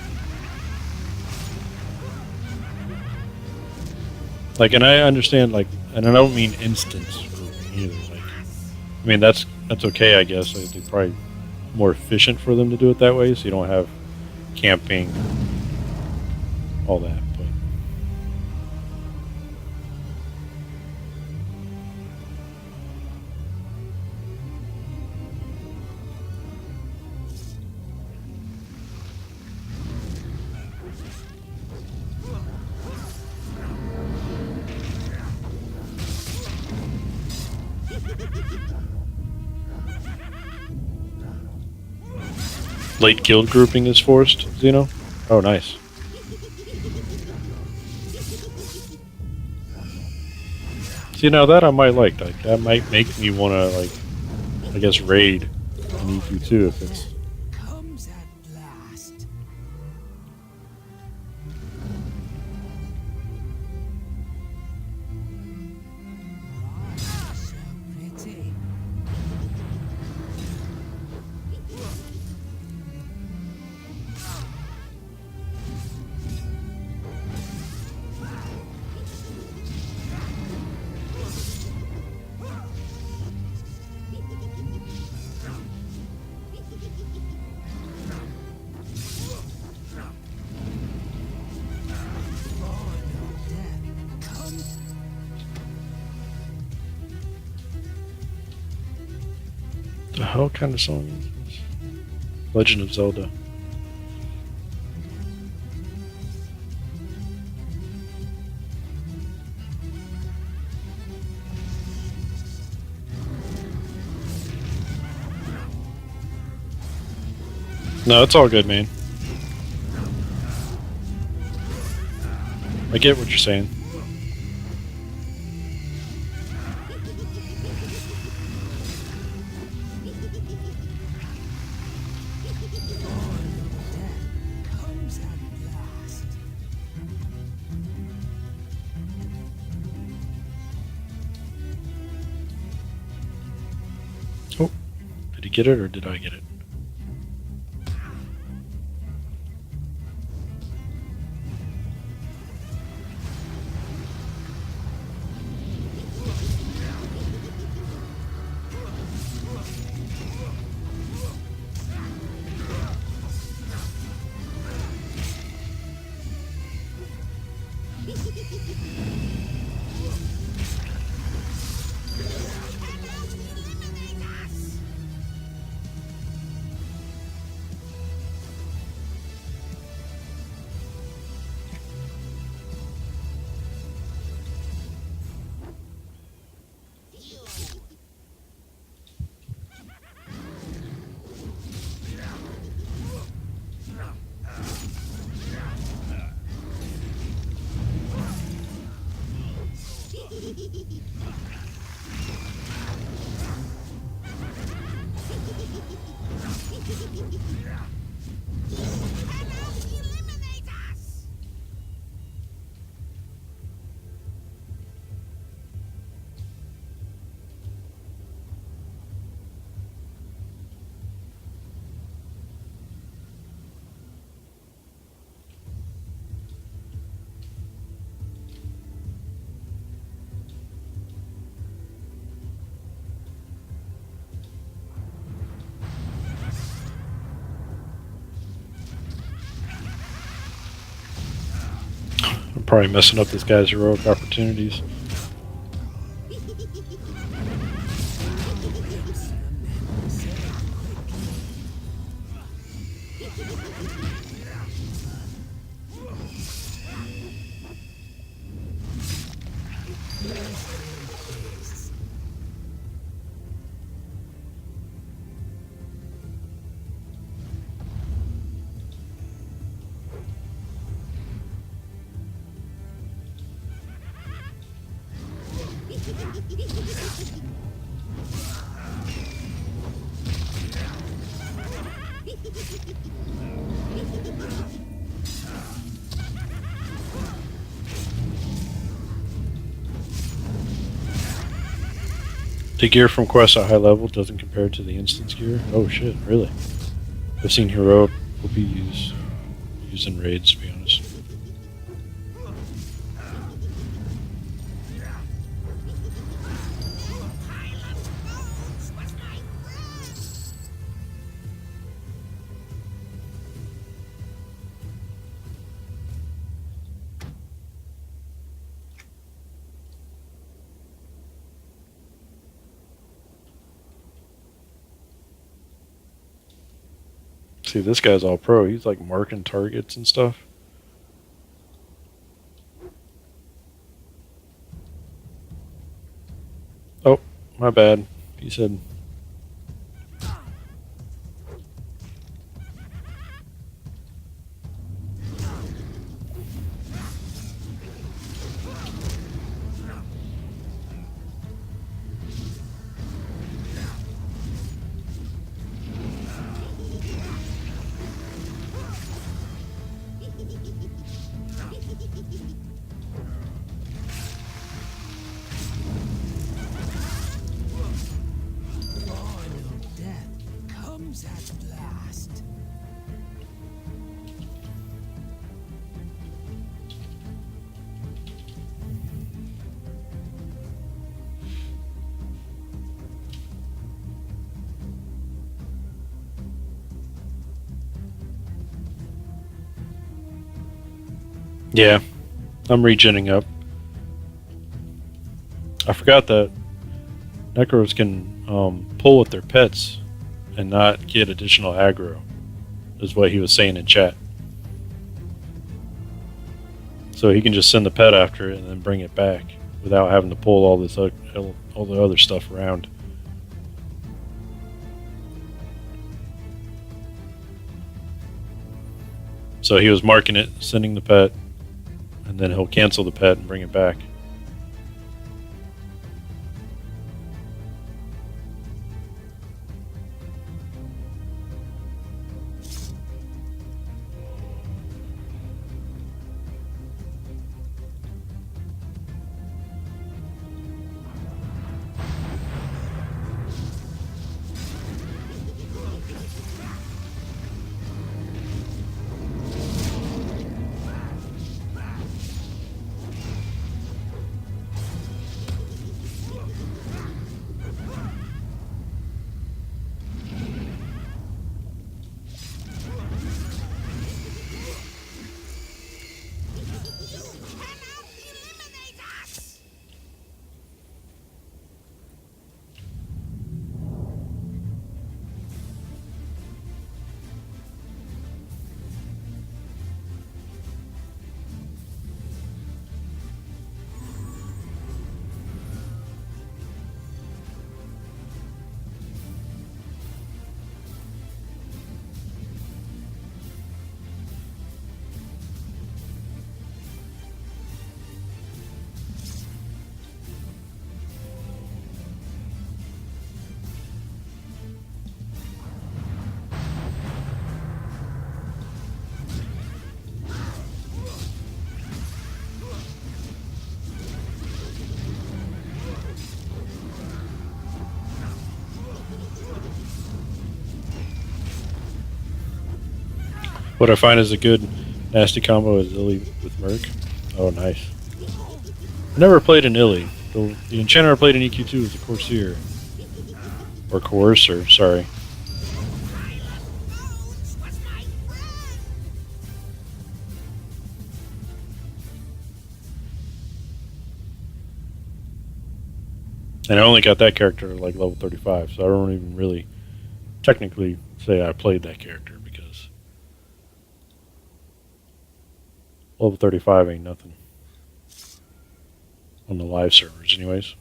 Like, and I understand, like, and I don't mean instance grouping either. Like, I mean that's okay, I guess. Like, it's probably more efficient for them to do it that way, so you don't have camping, all that. But late guild grouping is forced, Xeno? Oh, nice. See, now that I might like. Like, that might make me want to, like, I guess, raid an EQ2 if it's... Comes at last. So pretty. The hell kind of song is this? Legend of Zelda. No, it's all good, man. I get what you're saying. Comes at last. Oh, did he get it or did I get it? Eliminate us! I'm probably messing up this guy's heroic opportunities. The gear from quests at high level doesn't compare to the instance gear. Oh shit, really? I've seen heroic will be used in raids, to be honest. See, this guy's all pro. He's like marking targets and stuff. Oh, my bad. He said. Final death comes at last. Yeah, I'm regenning up. I forgot that Necros can pull with their pets and not get additional aggro, is what he was saying in chat. So he can just send the pet after it and then bring it back without having to pull all this all the other stuff around. So he was marking it, sending the pet, and then he'll cancel the pet and bring it back. What I find is a good nasty combo is Illy with Merc. Oh, nice. I never played an Illy. The enchanter I played in EQ2 is a Corsair. Or Coercer, sorry. And I only got that character at like level 35, so I don't even really technically say I played that character because level 35 ain't nothing. On the live servers, anyways.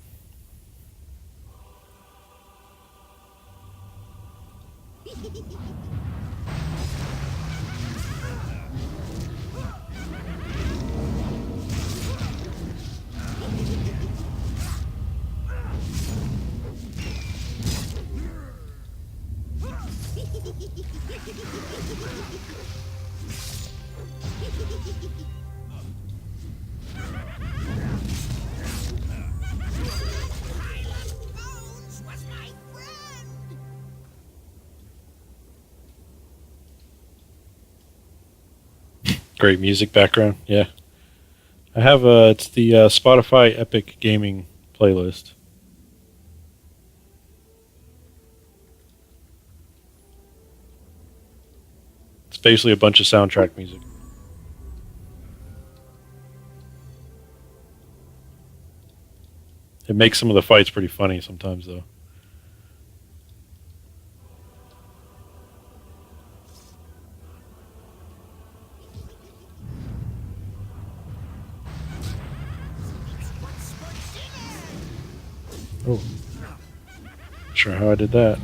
Great music background, yeah. I have it's the Spotify Epic Gaming playlist. It's basically a bunch of soundtrack music. It makes some of the fights pretty funny sometimes, though. Oh. Not sure how I did that.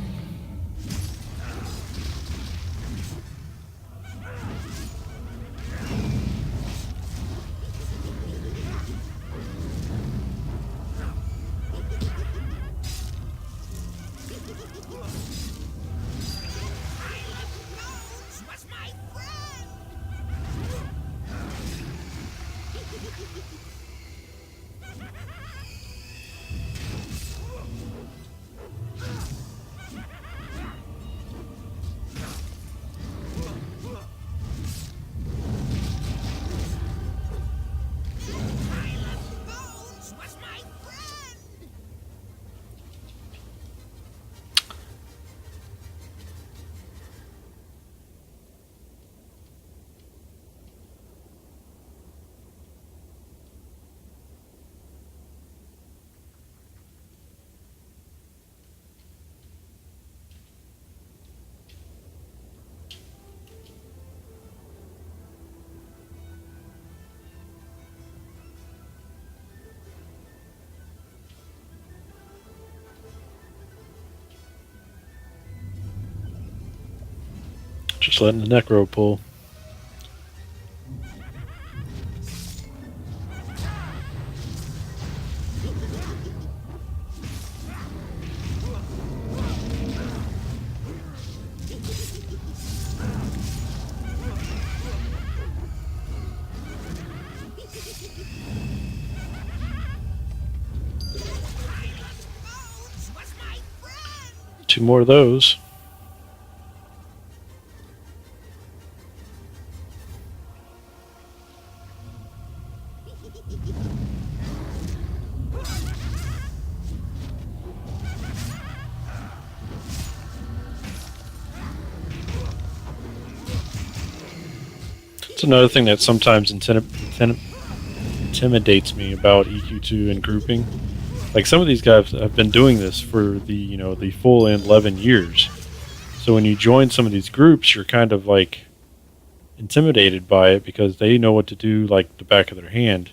Just letting the Necro pull. Two more of those. It's another thing that sometimes intimidates me about EQ2 and grouping. Like some of these guys have been doing this for the full 11 years. So when you join some of these groups, you're kind of like intimidated by it because they know what to do like the back of their hand.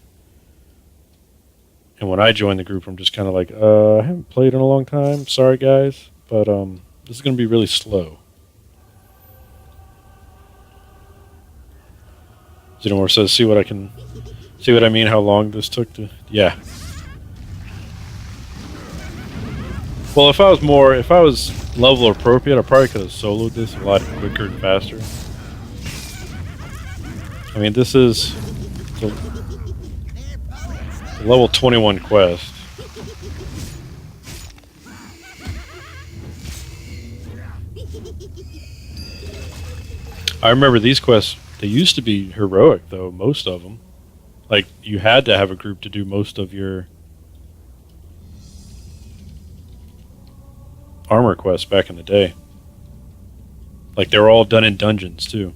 And when I join the group, I'm just kind of like, I haven't played in a long time. Sorry guys, but this is going to be really slow. Xenomorph says, see what I mean, how long this took to, yeah. Well, if I was level appropriate, I probably could have soloed this a lot quicker and faster. I mean, this is the level 21 quest. I remember these quests, they used to be heroic, though, most of them. Like, you had to have a group to do most of your armor quests back in the day. Like, they were all done in dungeons, too.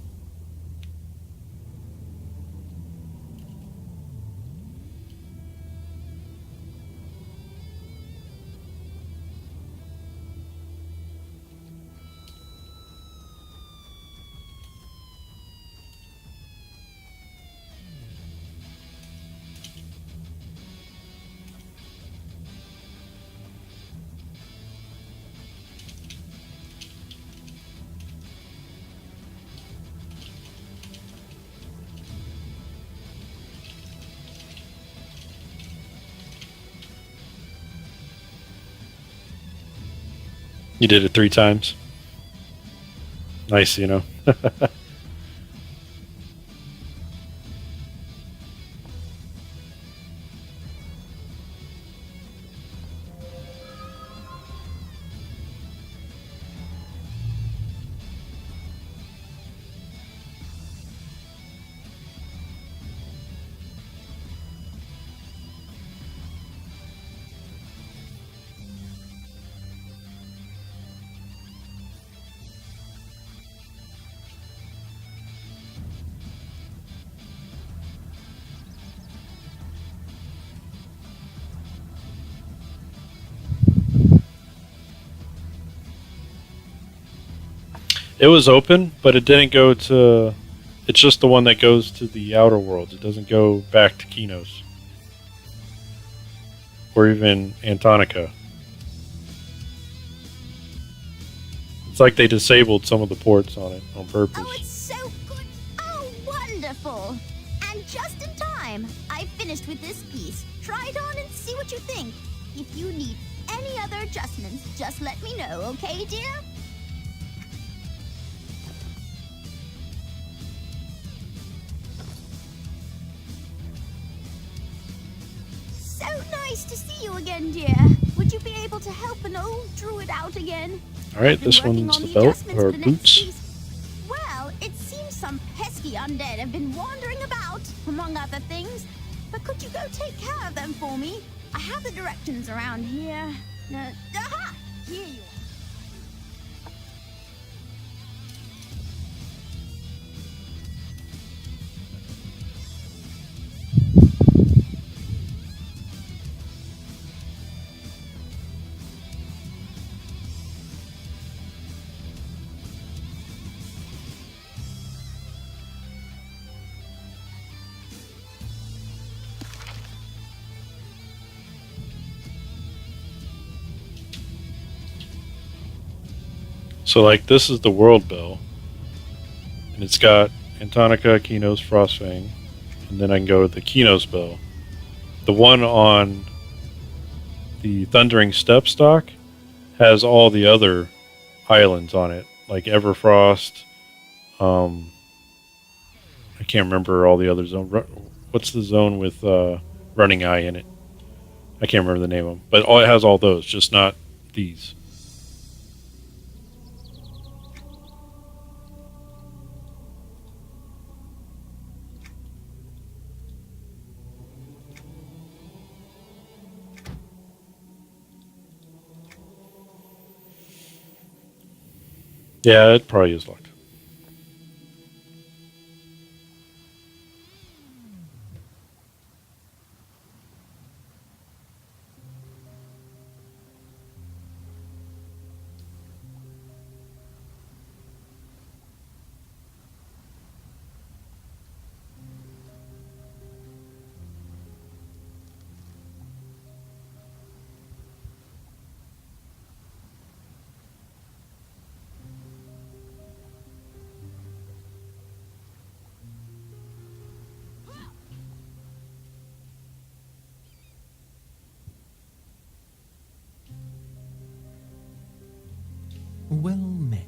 You did it 3 times. Nice, you know. It was open, but it didn't go to. It's just the one that goes to the outer worlds. It doesn't go back to Kinos or even Antonica. It's like they disabled some of the ports on it on purpose. Oh, it's so good. Oh, wonderful. And just in time. I finished with this piece. Try it on and see what you think. If you need any other adjustments, just let me know, okay, dear? So nice to see you again, dear. Would you be able to help an old druid out again? All right, I've been this working one's on the the belt adjustments or for the next boots. piece. Well, it seems some pesky undead have been wandering about, among other things. But could you go take care of them for me? I have the directions around here. Aha! Here you are. So, like, this is the world bell, and it's got Antonica, Kinos, Frostfang, and then I can go to the Kinos bell. The one on the Thundering Step stock has all the other islands on it, like Everfrost. I can't remember all the other zones. What's the zone with Running Eye in it? I can't remember the name of them, but it has all those, just not these. Yeah, it probably is locked. Well met.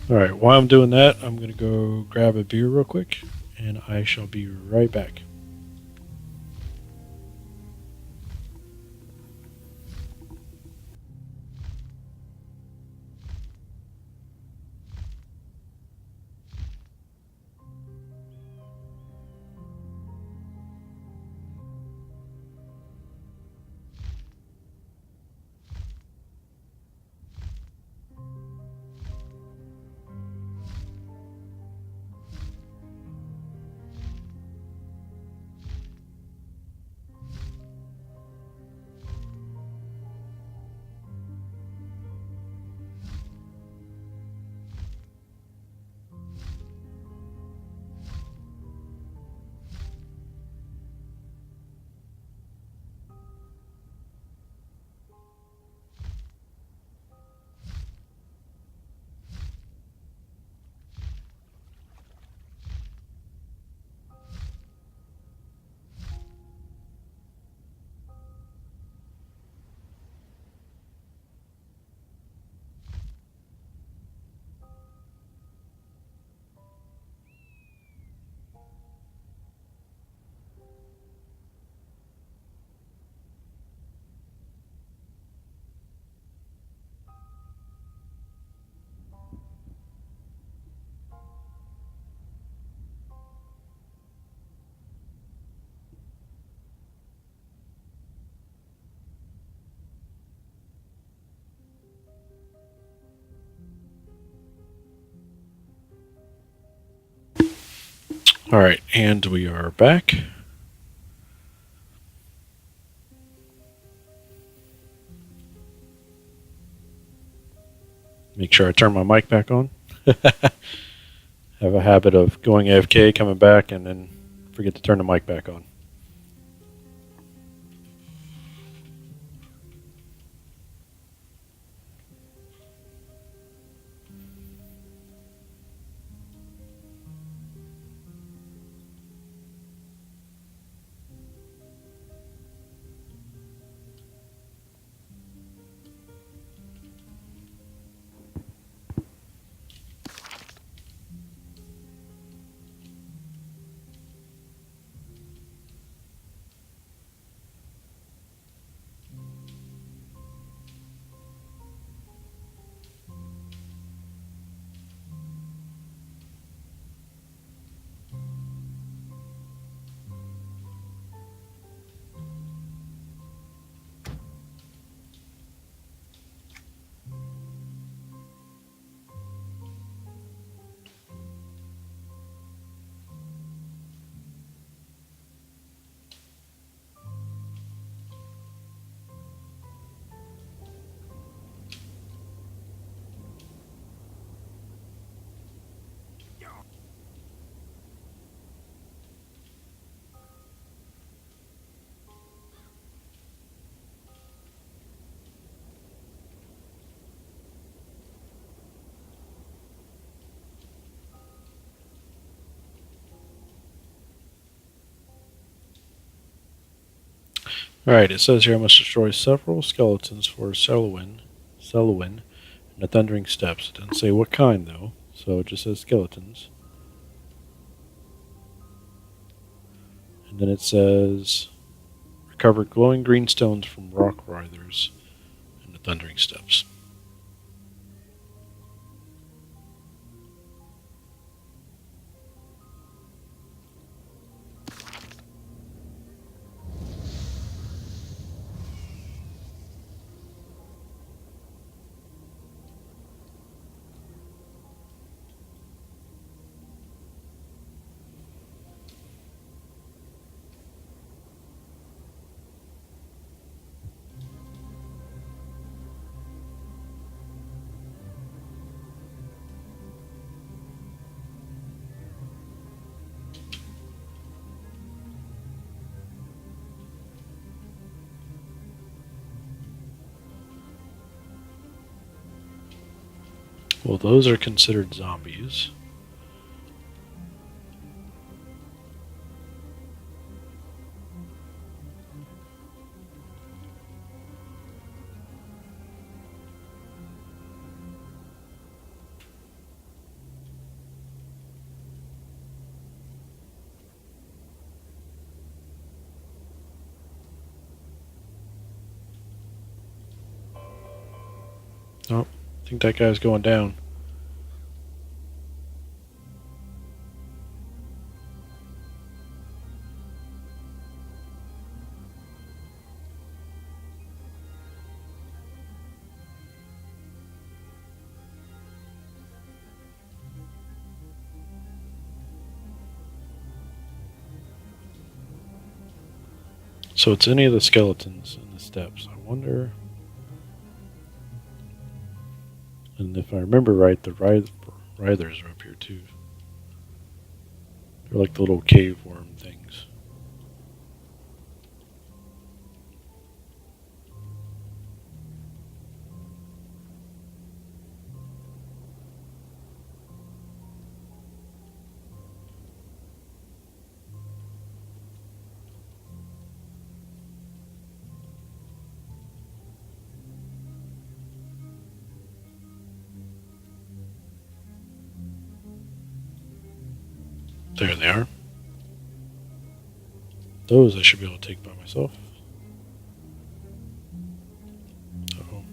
All right, while I'm doing that, I'm going to go grab a beer real quick, and I shall be right back. All right, and we are back. Make sure I turn my mic back on. Have a habit of going AFK, coming back, and then forget to turn the mic back on. Alright, it says here I must destroy several skeletons for Selwyn, and the Thundering Steps. It doesn't say what kind, though, so it just says skeletons. And then it says recover glowing green stones from rock writhers and the Thundering Steps. Well, those are considered zombies. Oh, I think that guy's going down. So it's any of the skeletons in the steps. I wonder. And if I remember right, the writhers are up here too. They're like the little cave worm things. There they are. Those I should be able to take by myself. Uh-oh.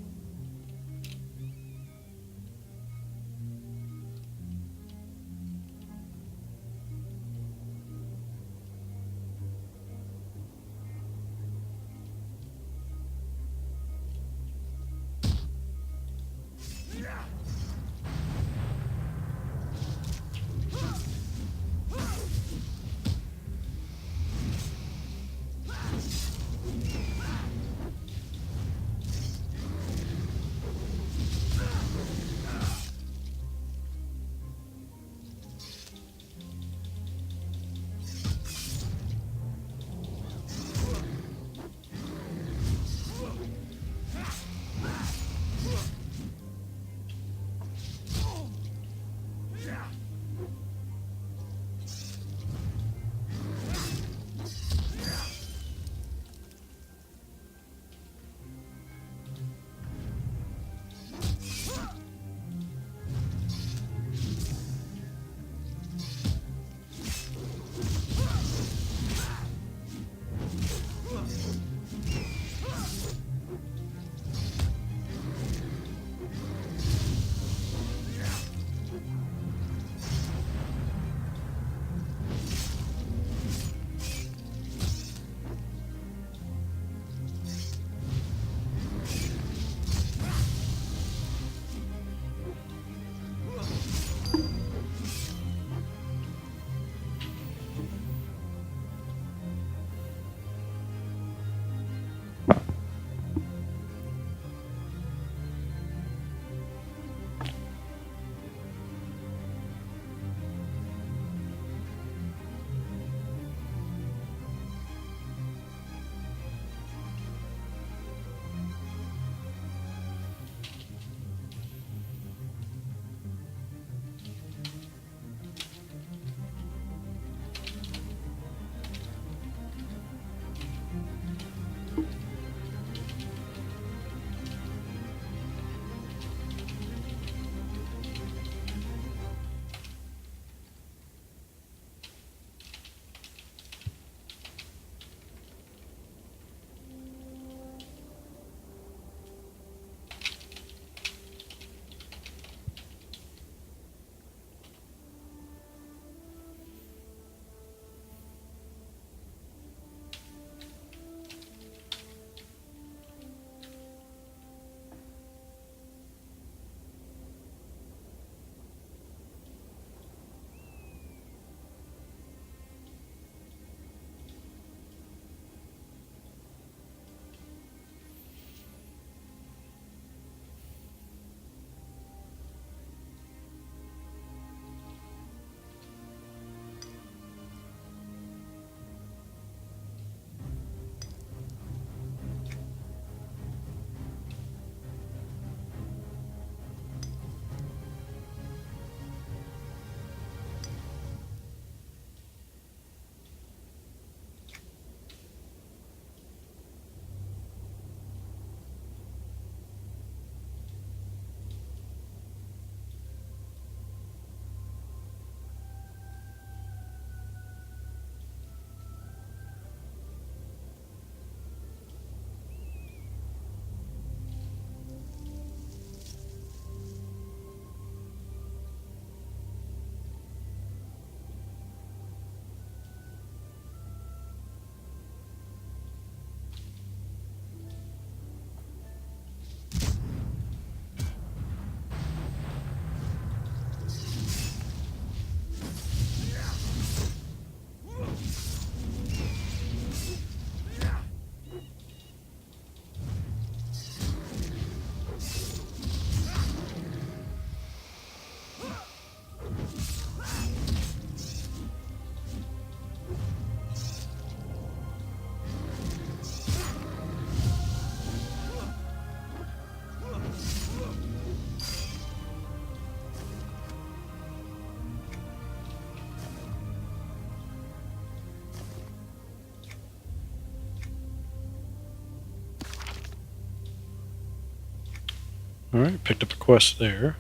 Alright, picked up a quest there.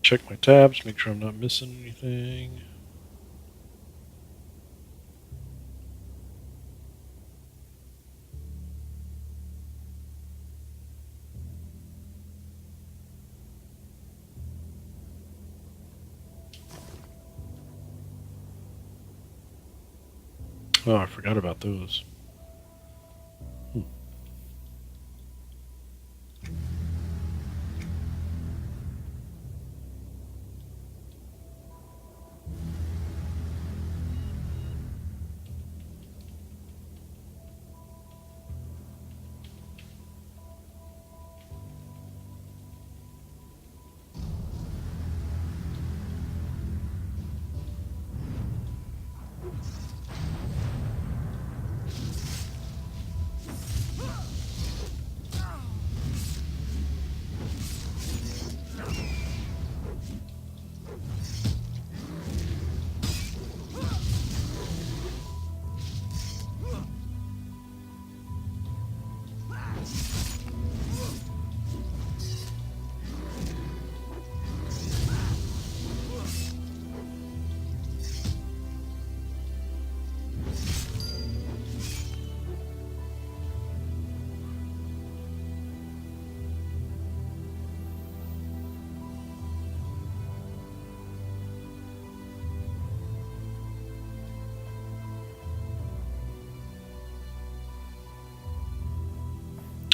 Check my tabs, make sure I'm not missing anything. Oh, I forgot about those.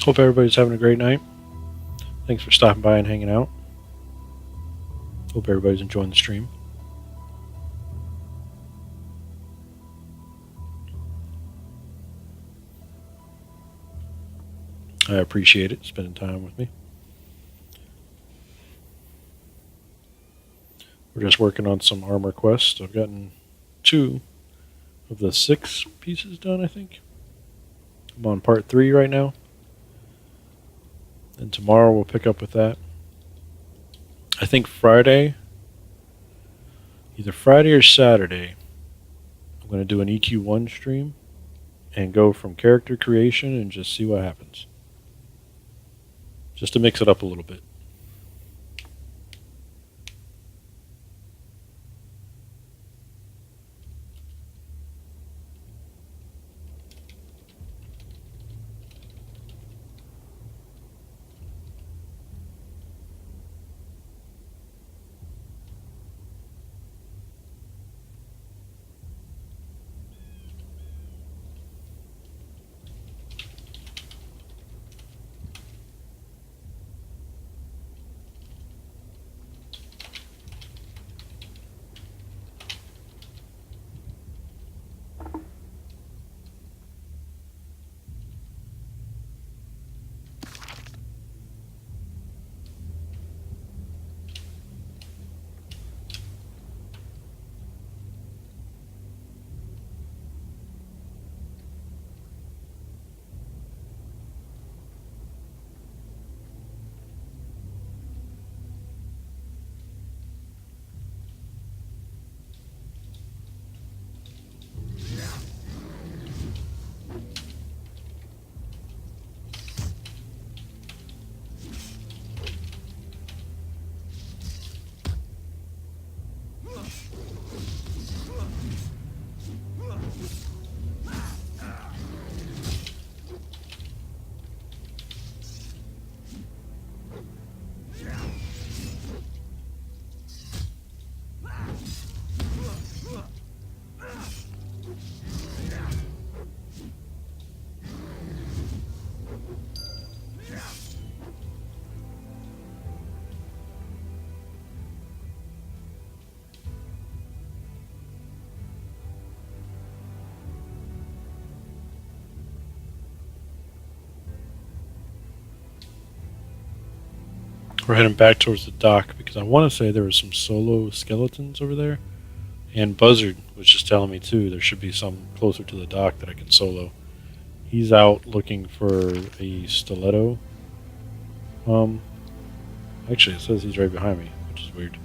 Hope everybody's having a great night. Thanks for stopping by and hanging out. Hope everybody's enjoying the stream. I appreciate it, spending time with me. We're just working on some armor quests. I've gotten 2 of the 6 pieces done, I think. I'm on part 3 right now. And tomorrow we'll pick up with that. I think Friday, either Friday or Saturday, I'm going to do an EQ1 stream and go from character creation and just see what happens. Just to mix it up a little bit. We're heading back towards the dock because I want to say there were some solo skeletons over there. And Buzzard was just telling me too there should be some closer to the dock that I can solo. He's out looking for a stiletto. Actually it says he's right behind me, which is weird.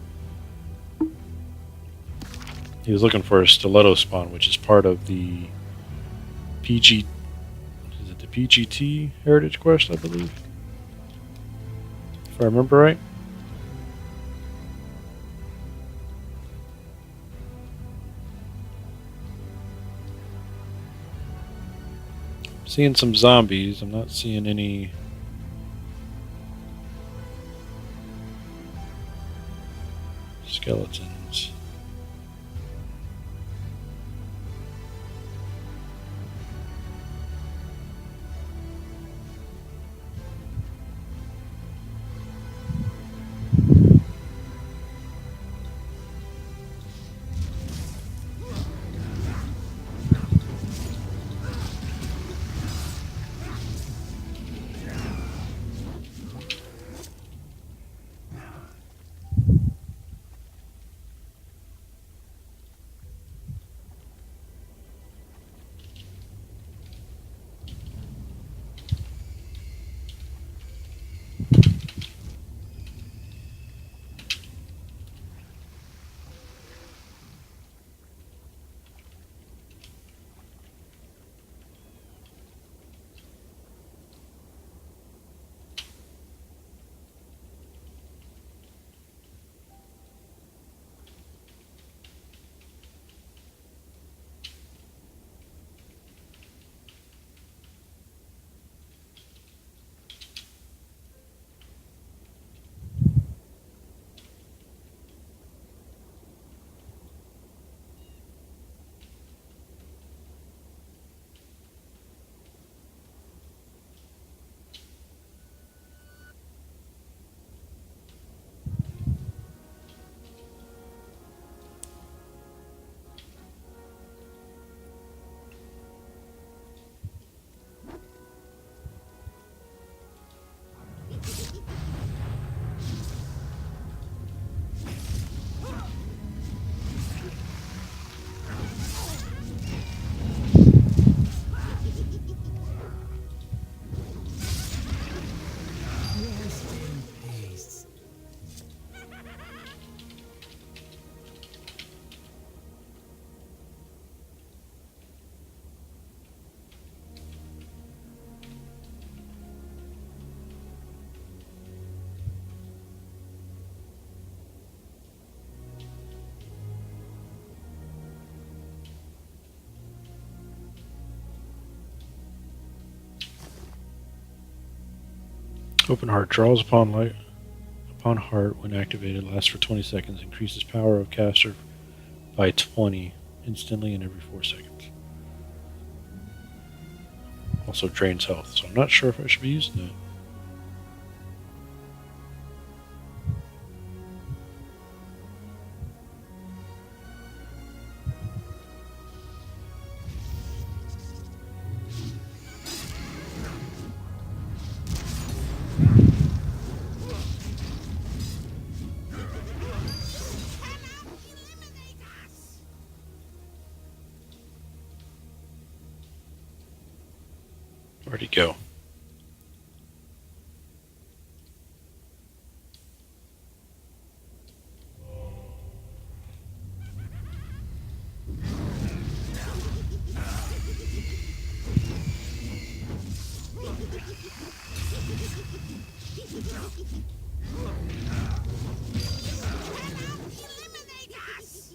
He was looking for a stiletto spawn, which is part of the PG. Is it the PGT Heritage Quest, I believe? If I remember right. Seeing some zombies. I'm not seeing any skeletons. Rest in peace. Open heart draws upon light upon heart when activated. Lasts for 20 seconds. Increases power of caster by 20 instantly and every 4 seconds. Also drains health, so I'm not sure if I should be using that. Where'd he go? Eliminate us!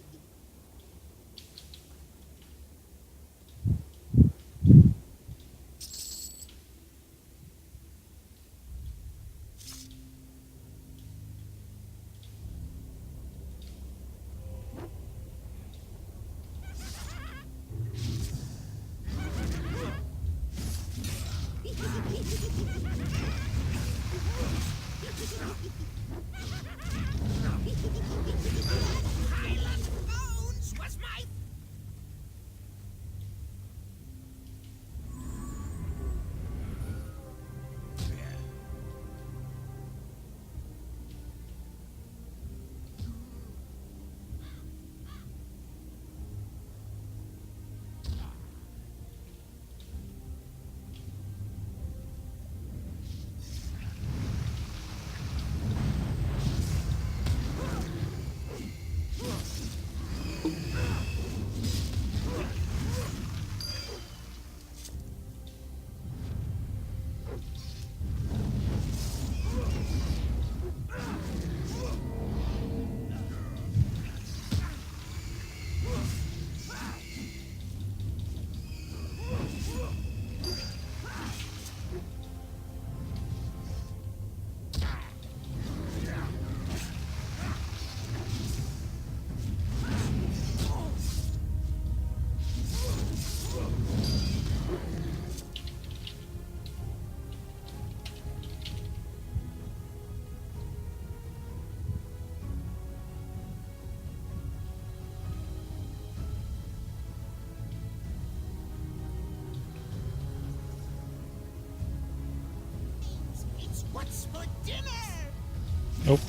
Nope.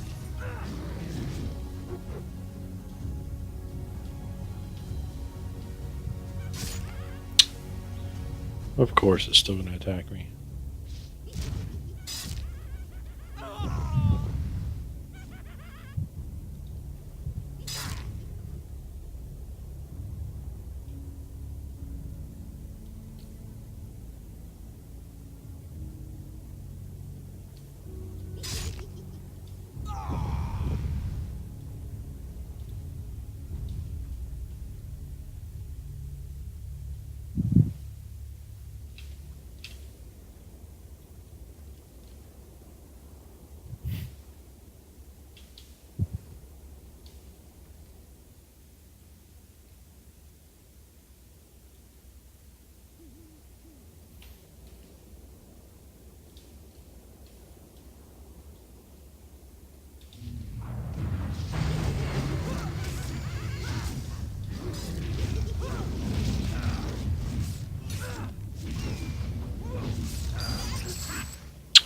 Of course, it's still going to attack me.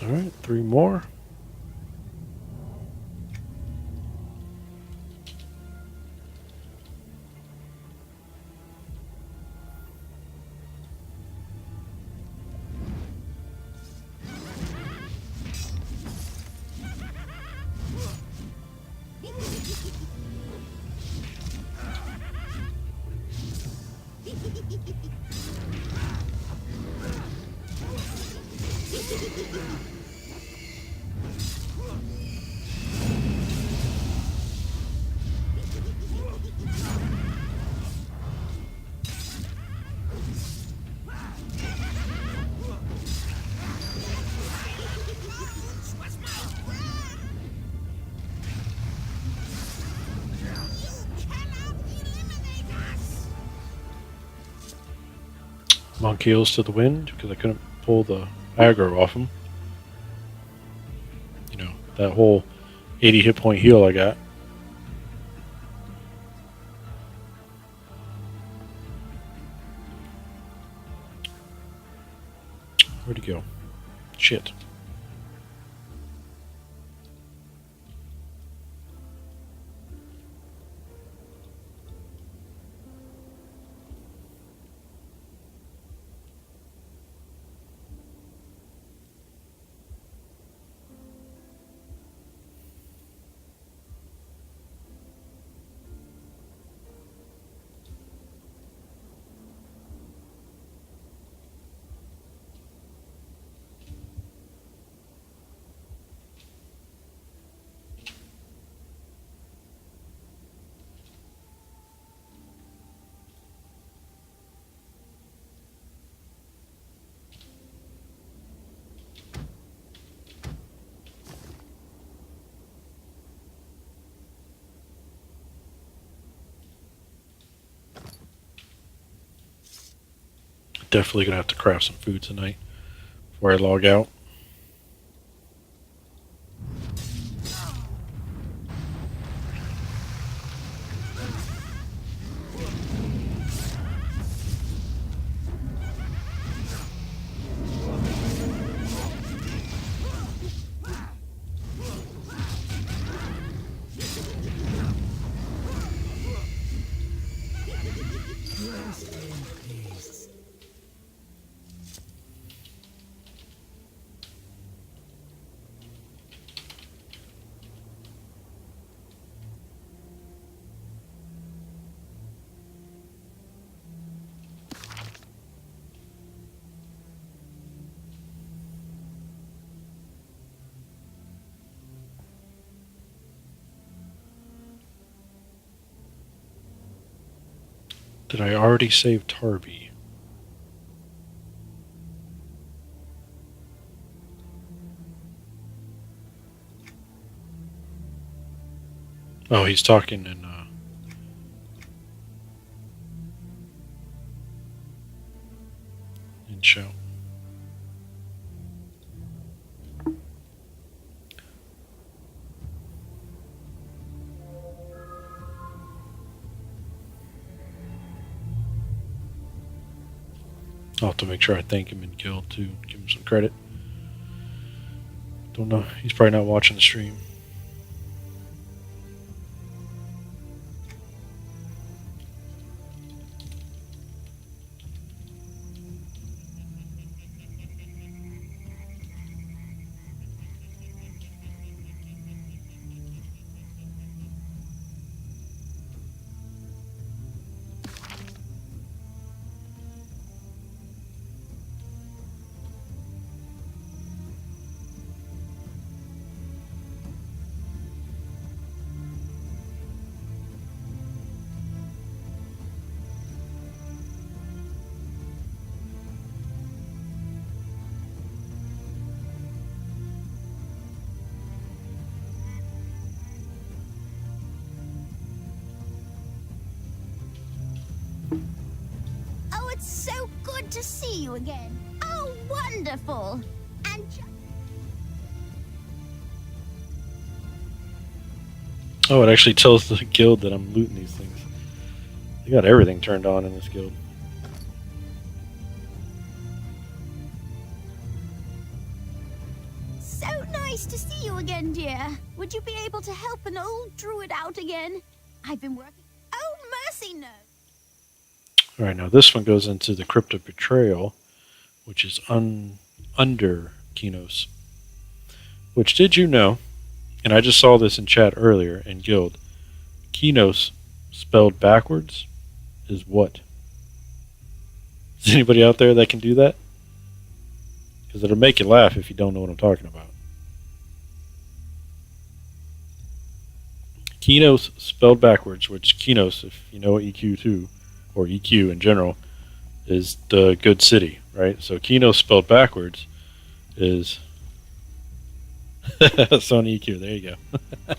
All right, 3 more. Monk heals to the wind because I couldn't pull the aggro off him. You know, that whole 80 hit point heal I got. Where'd he go? Shit. Definitely gonna have to craft some food tonight before I log out. Rest in peace. Did I already save Tarby? Oh, he's talking in show. I'll have to make sure I thank him in guild too. Give him some credit. Don't know. He's probably not watching the stream. Oh, it's so good to see you again. Oh, wonderful. And Oh, it actually tells the guild that I'm looting these things. They got everything turned on in this guild. so nice to see you again, dear. Would you be able to help an old druid out again? I've been working. Oh, mercy, no. Alright, now this one goes into the Crypt of Betrayal, which is under Kinos. Which, did you know, and I just saw this in chat earlier in guild, Kinos spelled backwards is what? Is anybody out there that can do that? Because it'll make you laugh if you don't know what I'm talking about. Kinos spelled backwards, which Kinos, if you know EQ2, or EQ in general, is the good city, right? So Kinos spelled backwards is Son EQ. There you go.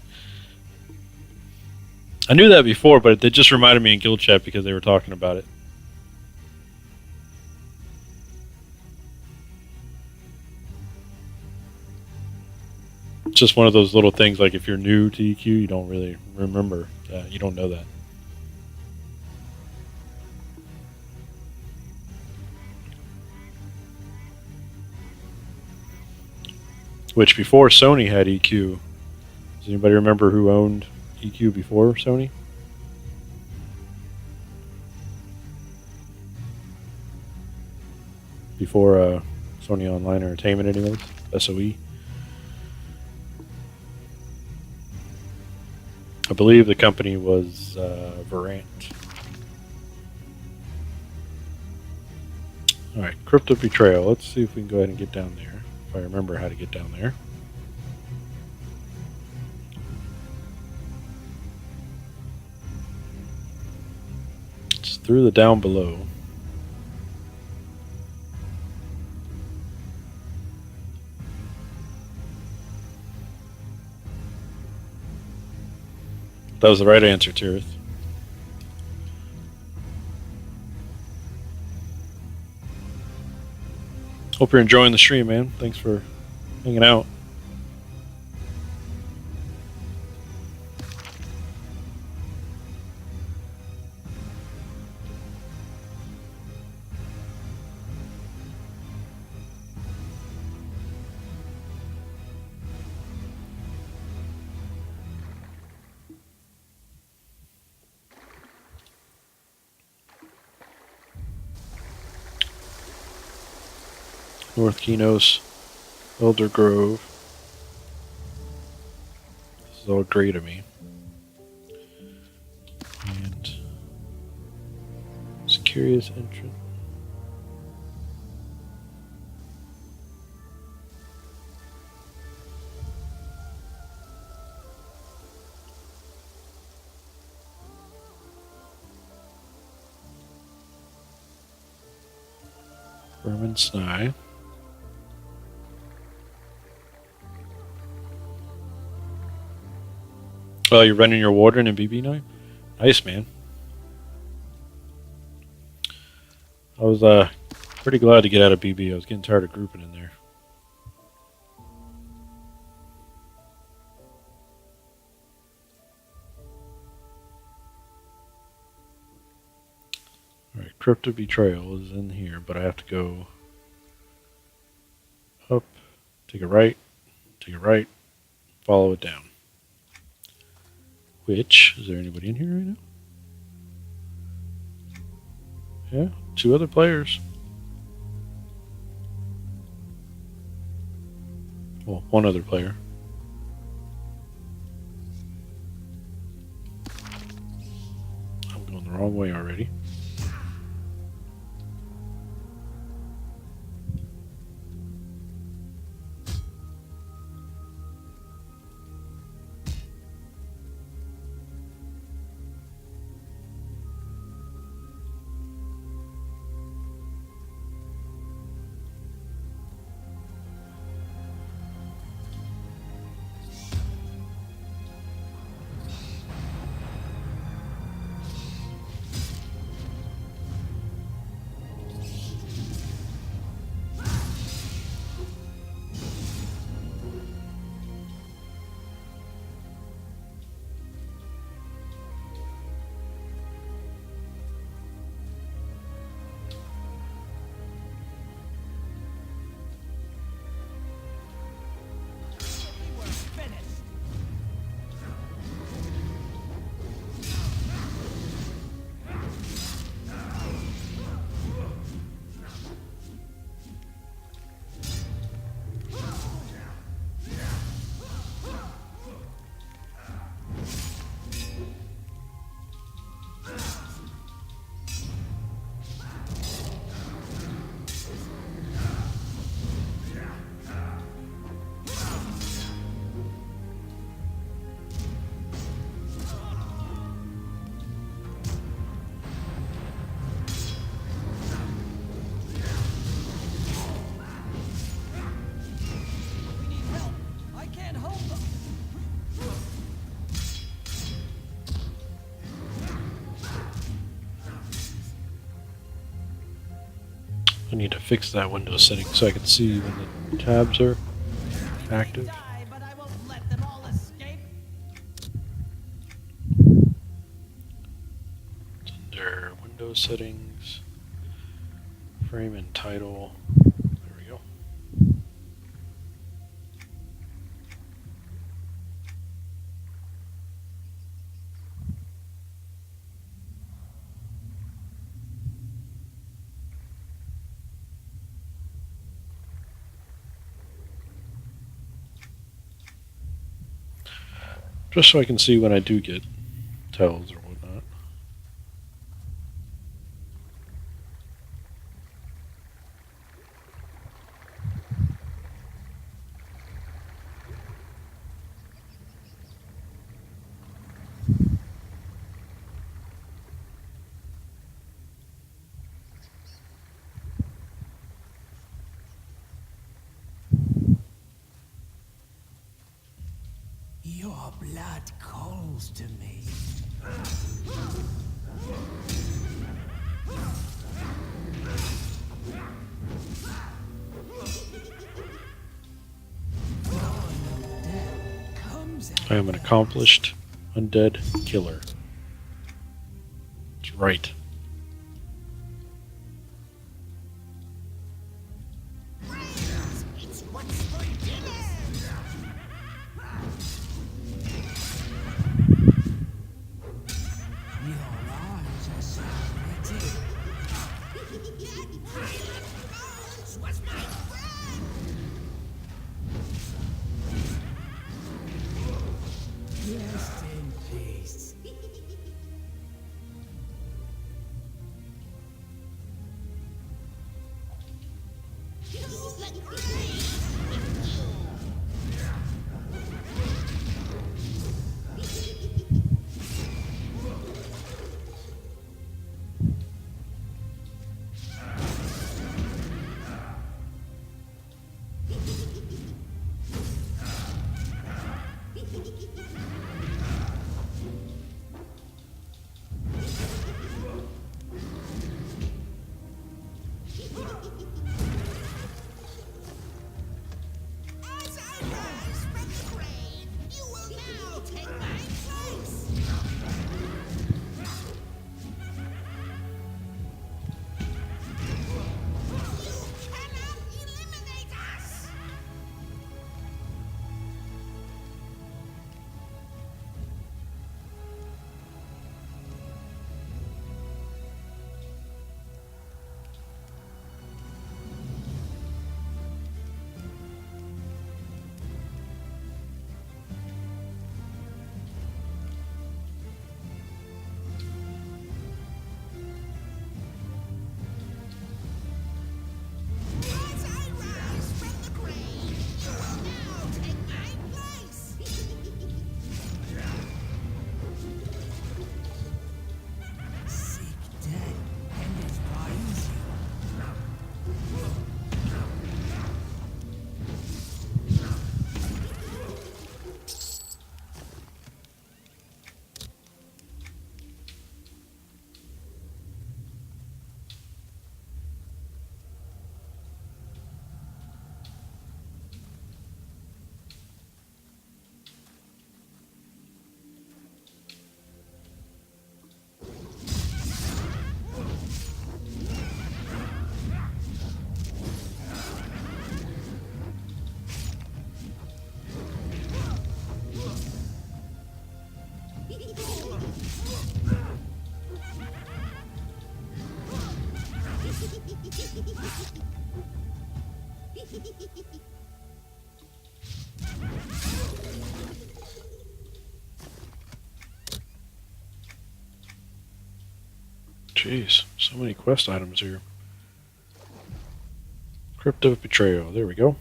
I knew that before, but it just reminded me in guild chat because they were talking about it. It's just one of those little things, like if you're new to EQ, you don't really remember that. You don't know that. Which, before Sony had EQ, does anybody remember who owned EQ before Sony? Before Sony Online Entertainment, anyways. SOE. I believe the company was Verant. Alright, Crypt of Betrayal. Let's see if we can go ahead and get down there. If I remember how to get down there. It's through the down below. That was the right answer, Tirith. Hope you're enjoying the stream, man. Thanks for hanging out. North Kinos, Elder Grove. This is all gray to me. And it's a curious entrance. Vermin Snai. Oh, you're running your Warden and BB knife? Nice, man. I was pretty glad to get out of BB. I was getting tired of grouping in there. Alright, Crypt of Betrayal is in here, but I have to go up, take a right, take a right, follow it down. Which, is there anybody in here right now? Yeah, 2 other players. Well, 1 other player. I'm going the wrong way already. I need to fix that window setting so I can see when the tabs are active. It's under Windows settings, frame and title. There we go. Just so I can see when I do get tells or whatnot. Your blood calls to me. I am an accomplished undead killer. That's right. Rest in peace. Jeez, so many quest items here. Crypt of Betrayal. There we go.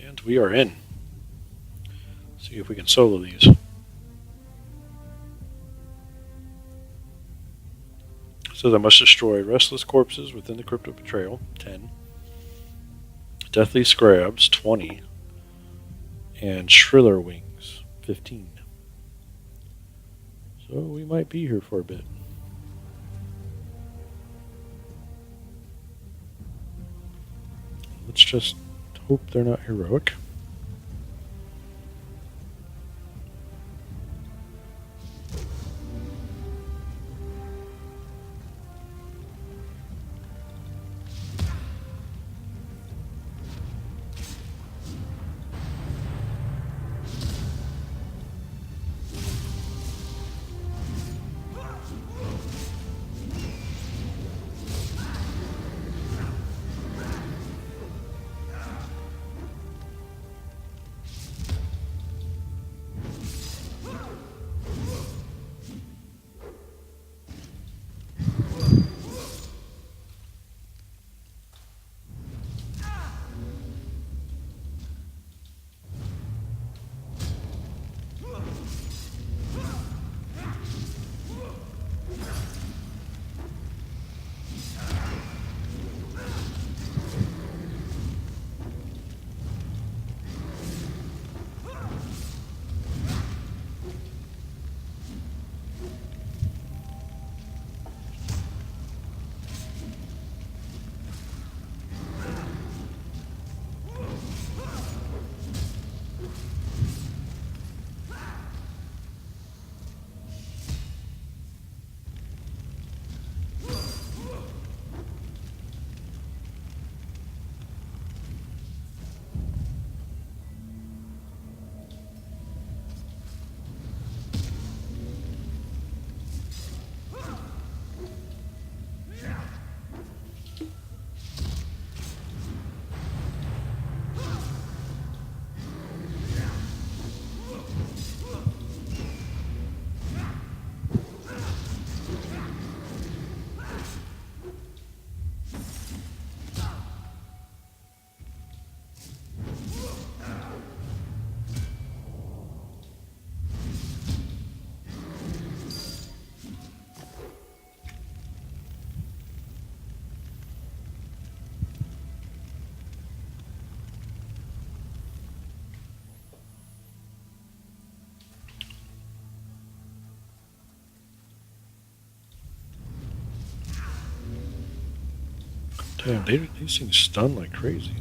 And we are in. See if we can solo these. Says I must destroy restless corpses within the Crypt of Betrayal. 10. Deathly Scrabs. 20. And Shriller Wings. 15. So we might be here for a bit. Let's just hope they're not heroic. Damn, these things stun like crazy.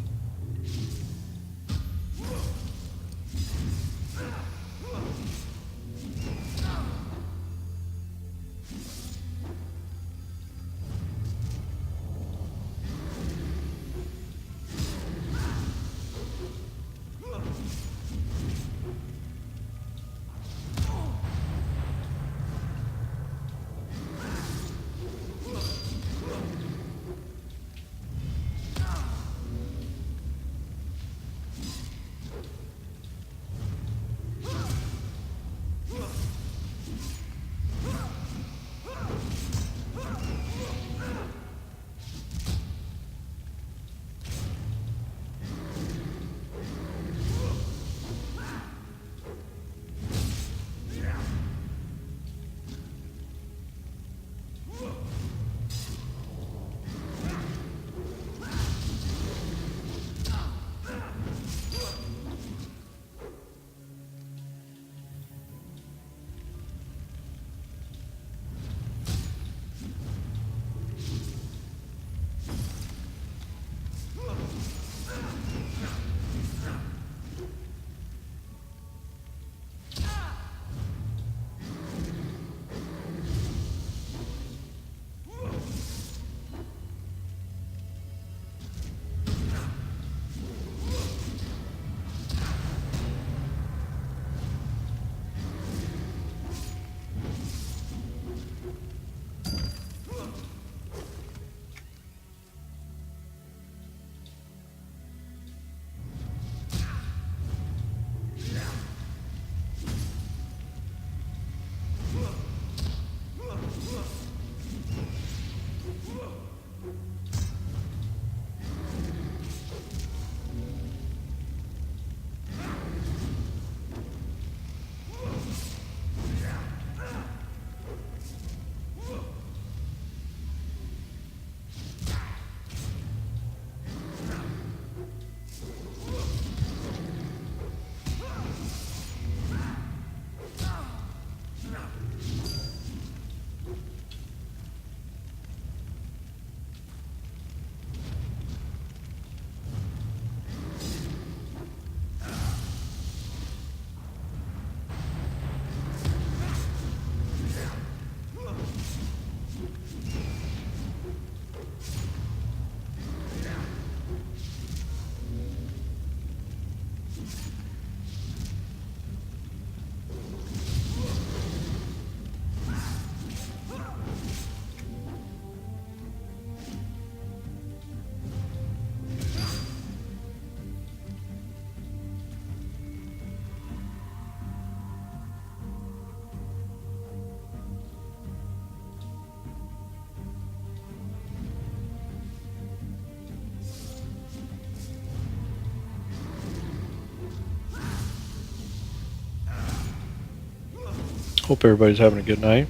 Hope everybody's having a good night.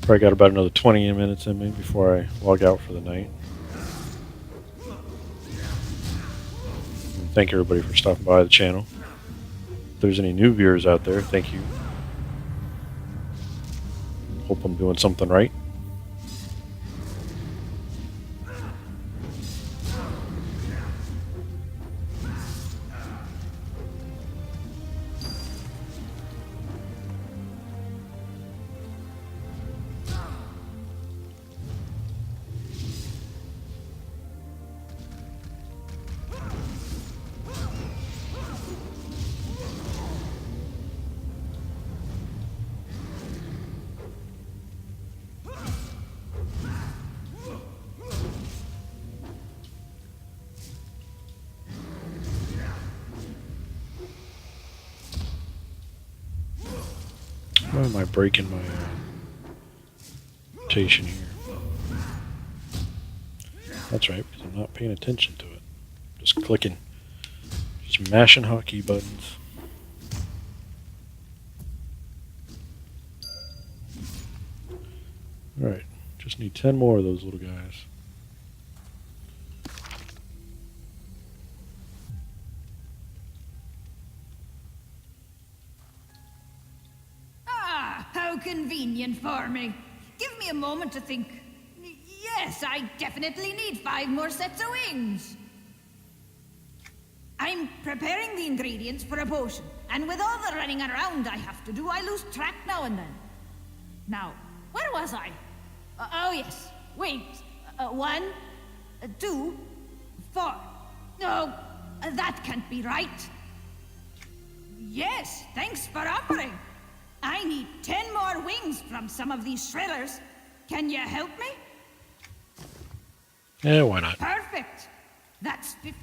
Probably got about another 20 minutes in me before I log out for the night. And thank everybody for stopping by the channel. If there's any new viewers out there, thank you. Hope I'm doing something right. Why am I breaking my rotation here? That's right, because I'm not paying attention to it. Just clicking. Just mashing hotkey buttons. Alright, just need 10 more of those little guys. Ah, how convenient for me. Give me a moment to think. Yes, I definitely need 5 more sets of wings. I'm preparing the ingredients for a potion, and with all the running around I have to do, I lose track now and then. Now, where was I? Oh yes, wings. 1, 2, 4. No, that can't be right. Yes, thanks for offering. I need 10 more wings from some of these shrillers. Can you help me? Yeah, why not? Perfect. That's 50.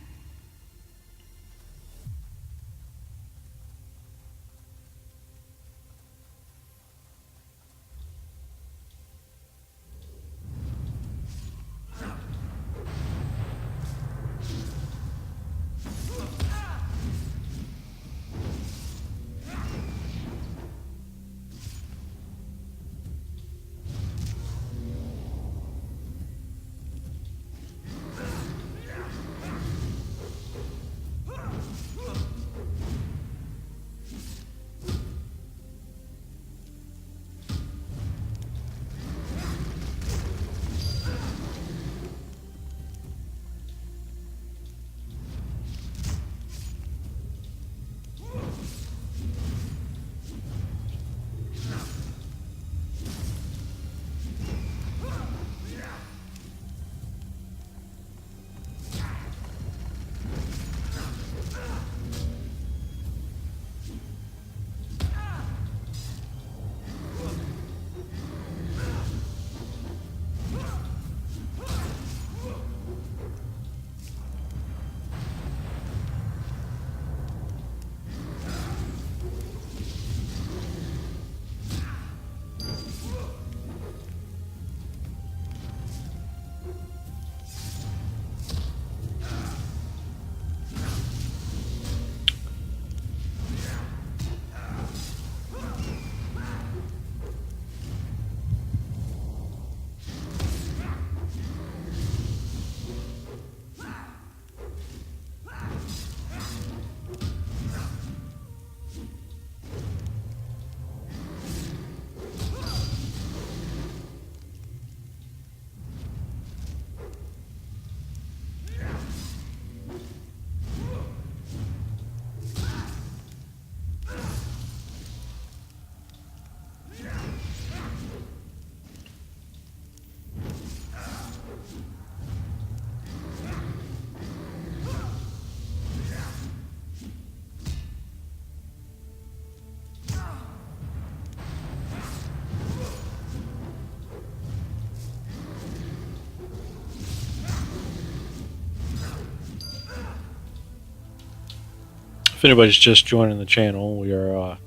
If anybody's just joining the channel, we are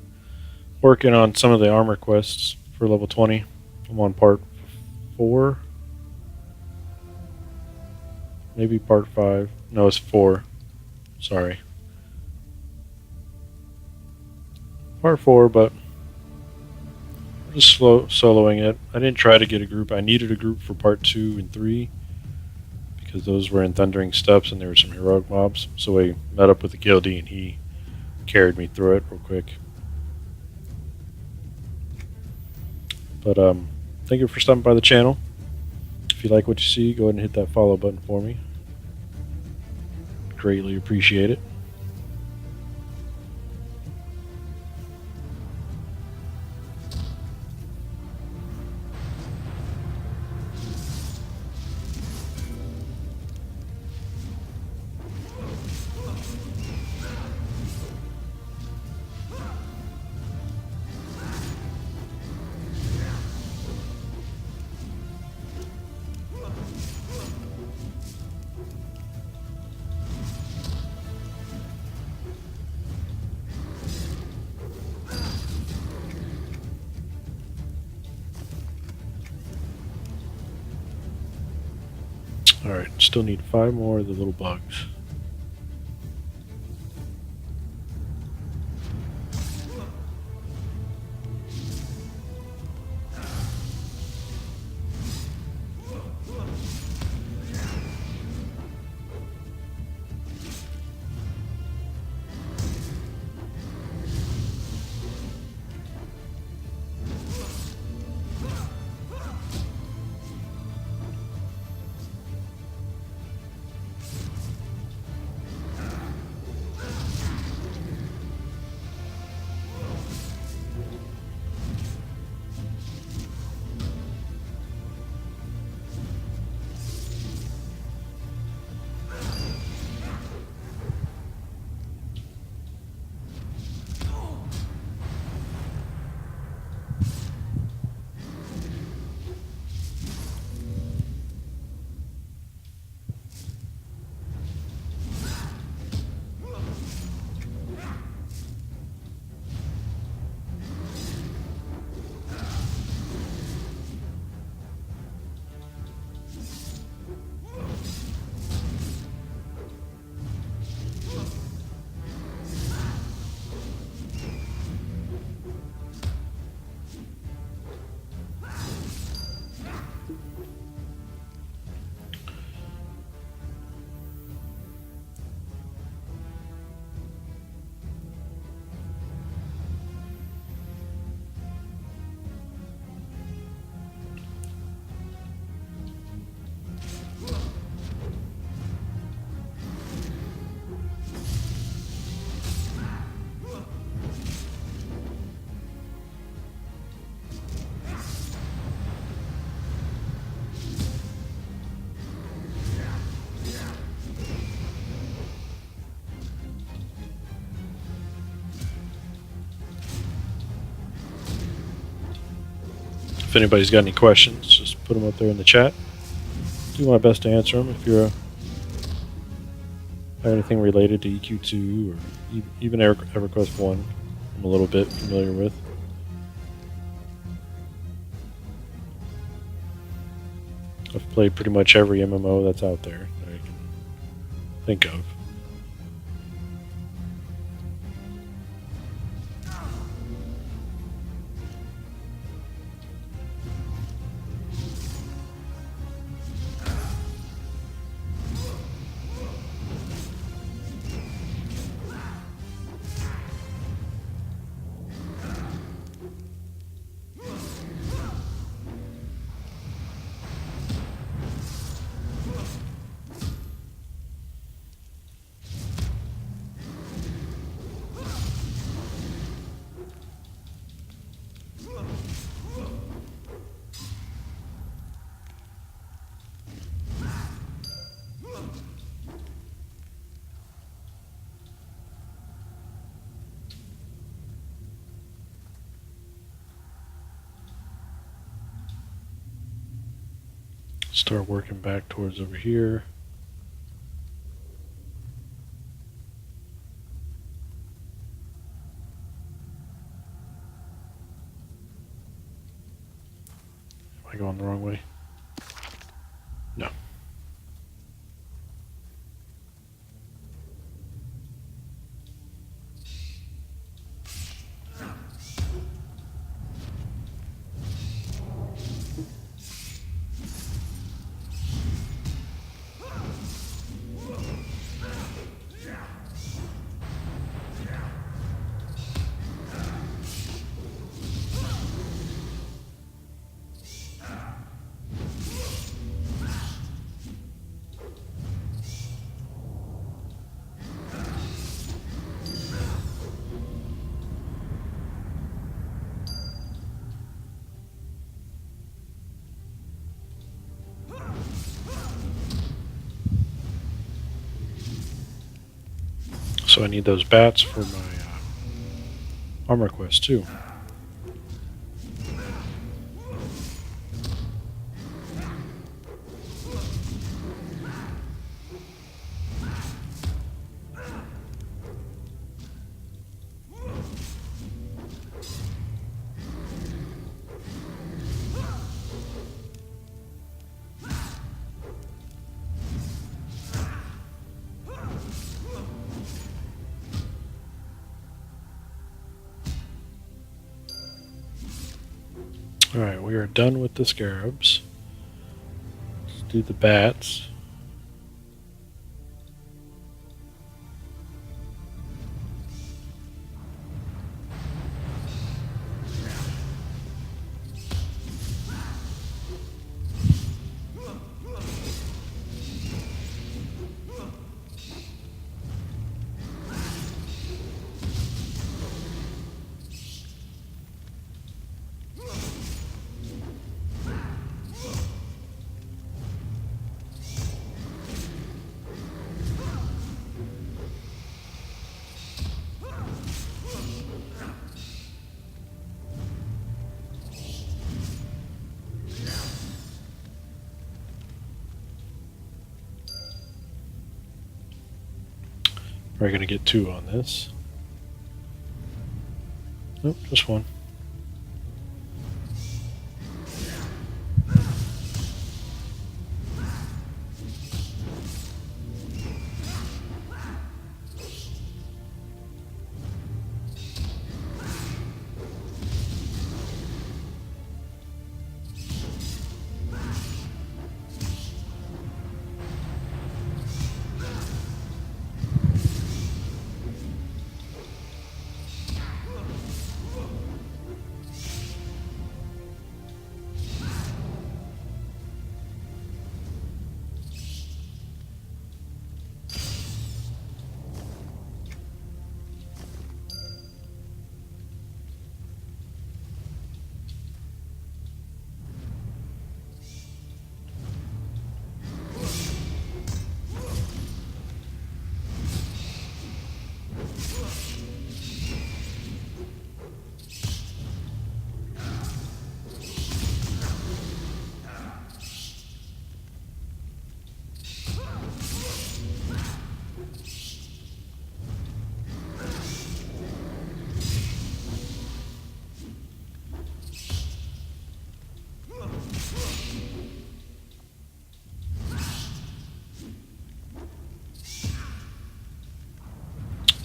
working on some of the armor quests for level 20. I'm on part 4. Maybe part 5. No, it's 4. Sorry. part 4, but we're just soloing it. I didn't try to get a group. I needed a group for part 2 and 3 because those were in Thundering Steps and there were some heroic mobs. So I met up with the guildie and he carried me through it real quick. But thank you for stopping by the channel. If you like what you see, go ahead and hit that follow button for me. Greatly appreciate it. Alright, still need 5 more of the little bugs. If anybody's got any questions, just put them up there in the chat. Do my best to answer them. If you're anything related to EQ2 or even EverQuest 1, I'm a little bit familiar with. I've played pretty much every MMO that's out there that I can think of. Start working back towards over here. Am I going the wrong way? No. so I need those bats for my armor quest too. Alright, we are done with the scarabs. Let's do the bats. We're going to get 2 on this. Nope, just 1.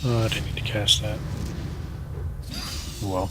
Oh, I didn't need to cast that. Well.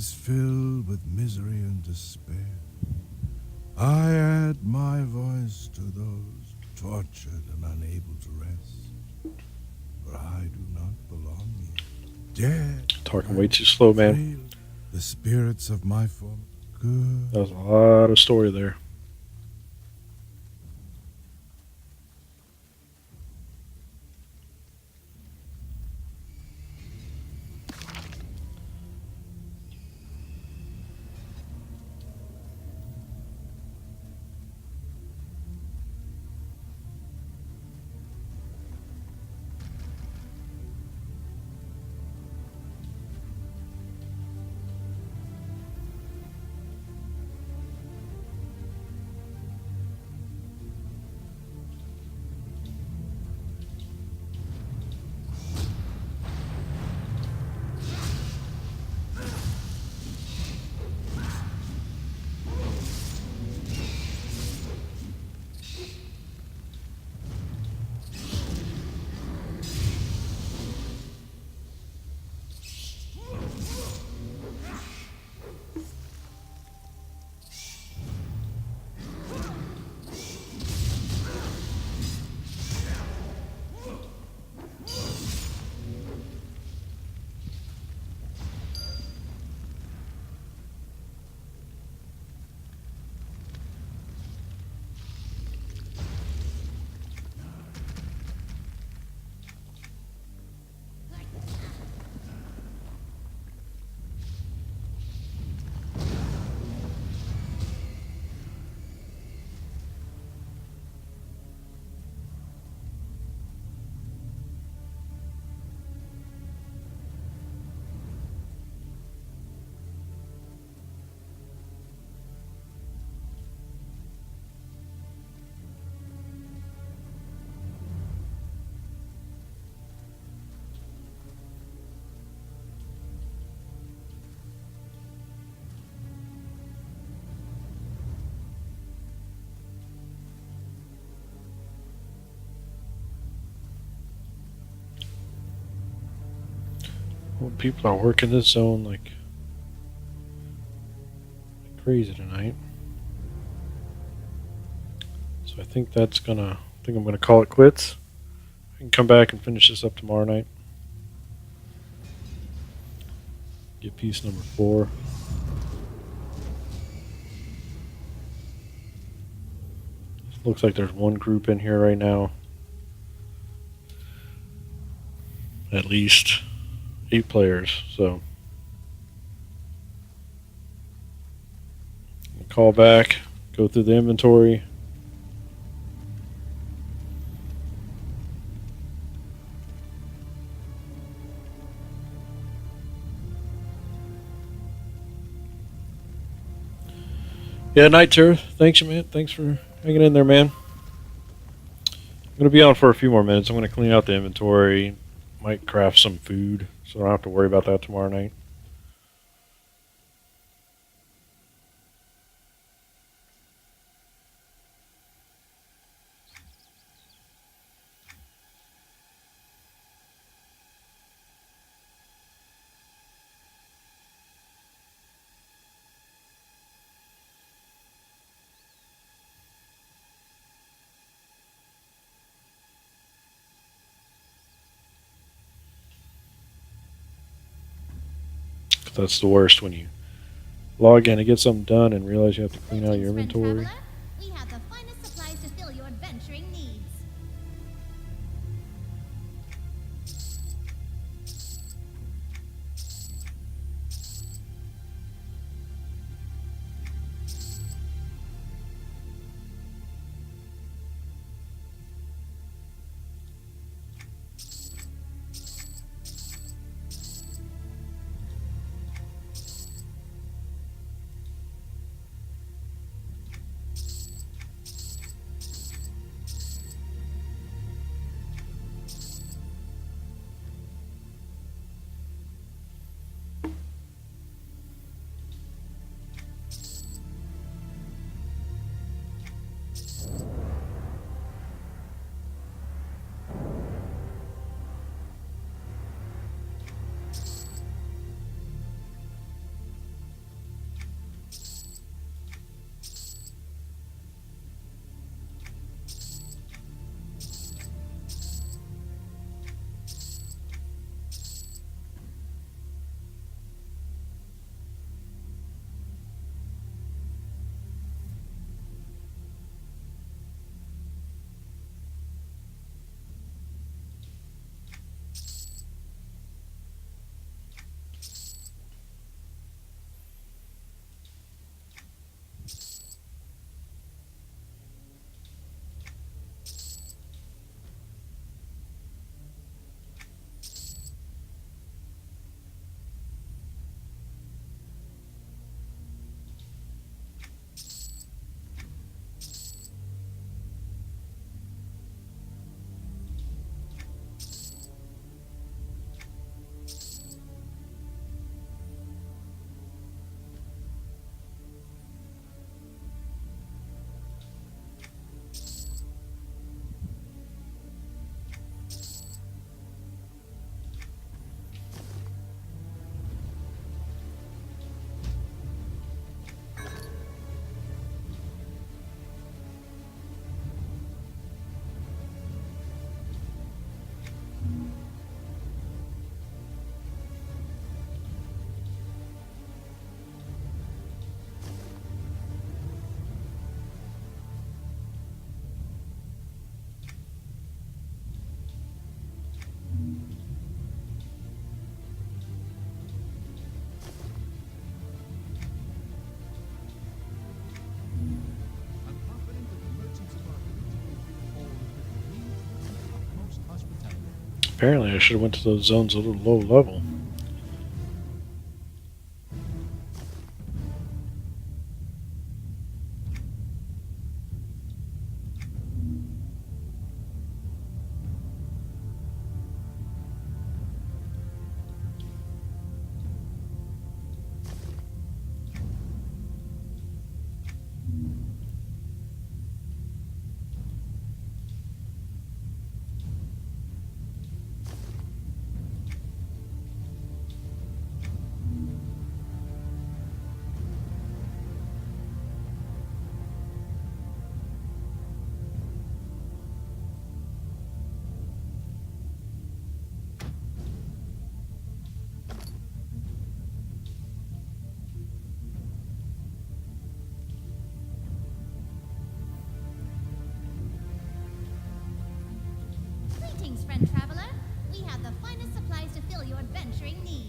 was filled with misery and despair. I add my voice to those tortured and unable to rest. For I do not belong here. Dead. Talking way too slow, man. Frail, the spirits of my former good. That was a lot of story there. Well, people are working this zone like crazy tonight. So I think I'm gonna call it quits. I can come back and finish this up tomorrow night. Get piece number 4. Looks like there's one group in here right now. At least 8 players, so call back, go through the inventory. Yeah, Night Terror, thanks you, man. Thanks for hanging in there, man. I'm going to be on for a few more minutes. I'm going to clean out the inventory, might craft some food, so I don't have to worry about that tomorrow night. That's the worst, when you log in to get something done and realize you have to clean out your inventory. We have the finest supplies to fill your adventuring needs. Apparently I should have went to those zones a little low level. Greetings, friend traveler. We have the finest supplies to fill your adventuring needs.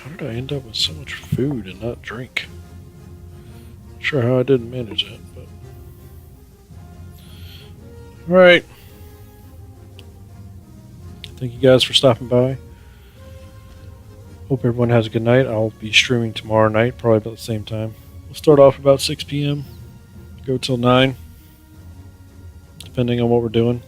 How did I end up with so much food and not drink? Not sure how I didn't manage that, but alright. Thank you guys for stopping by. Hope everyone has a good night. I'll be streaming tomorrow night, probably about the same time. We'll start off about 6 p.m. Go till 9, depending on what we're doing.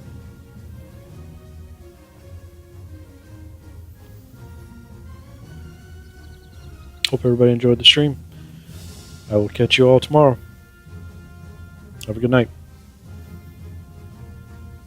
Hope everybody enjoyed the stream. I will catch you all tomorrow. Have a good night.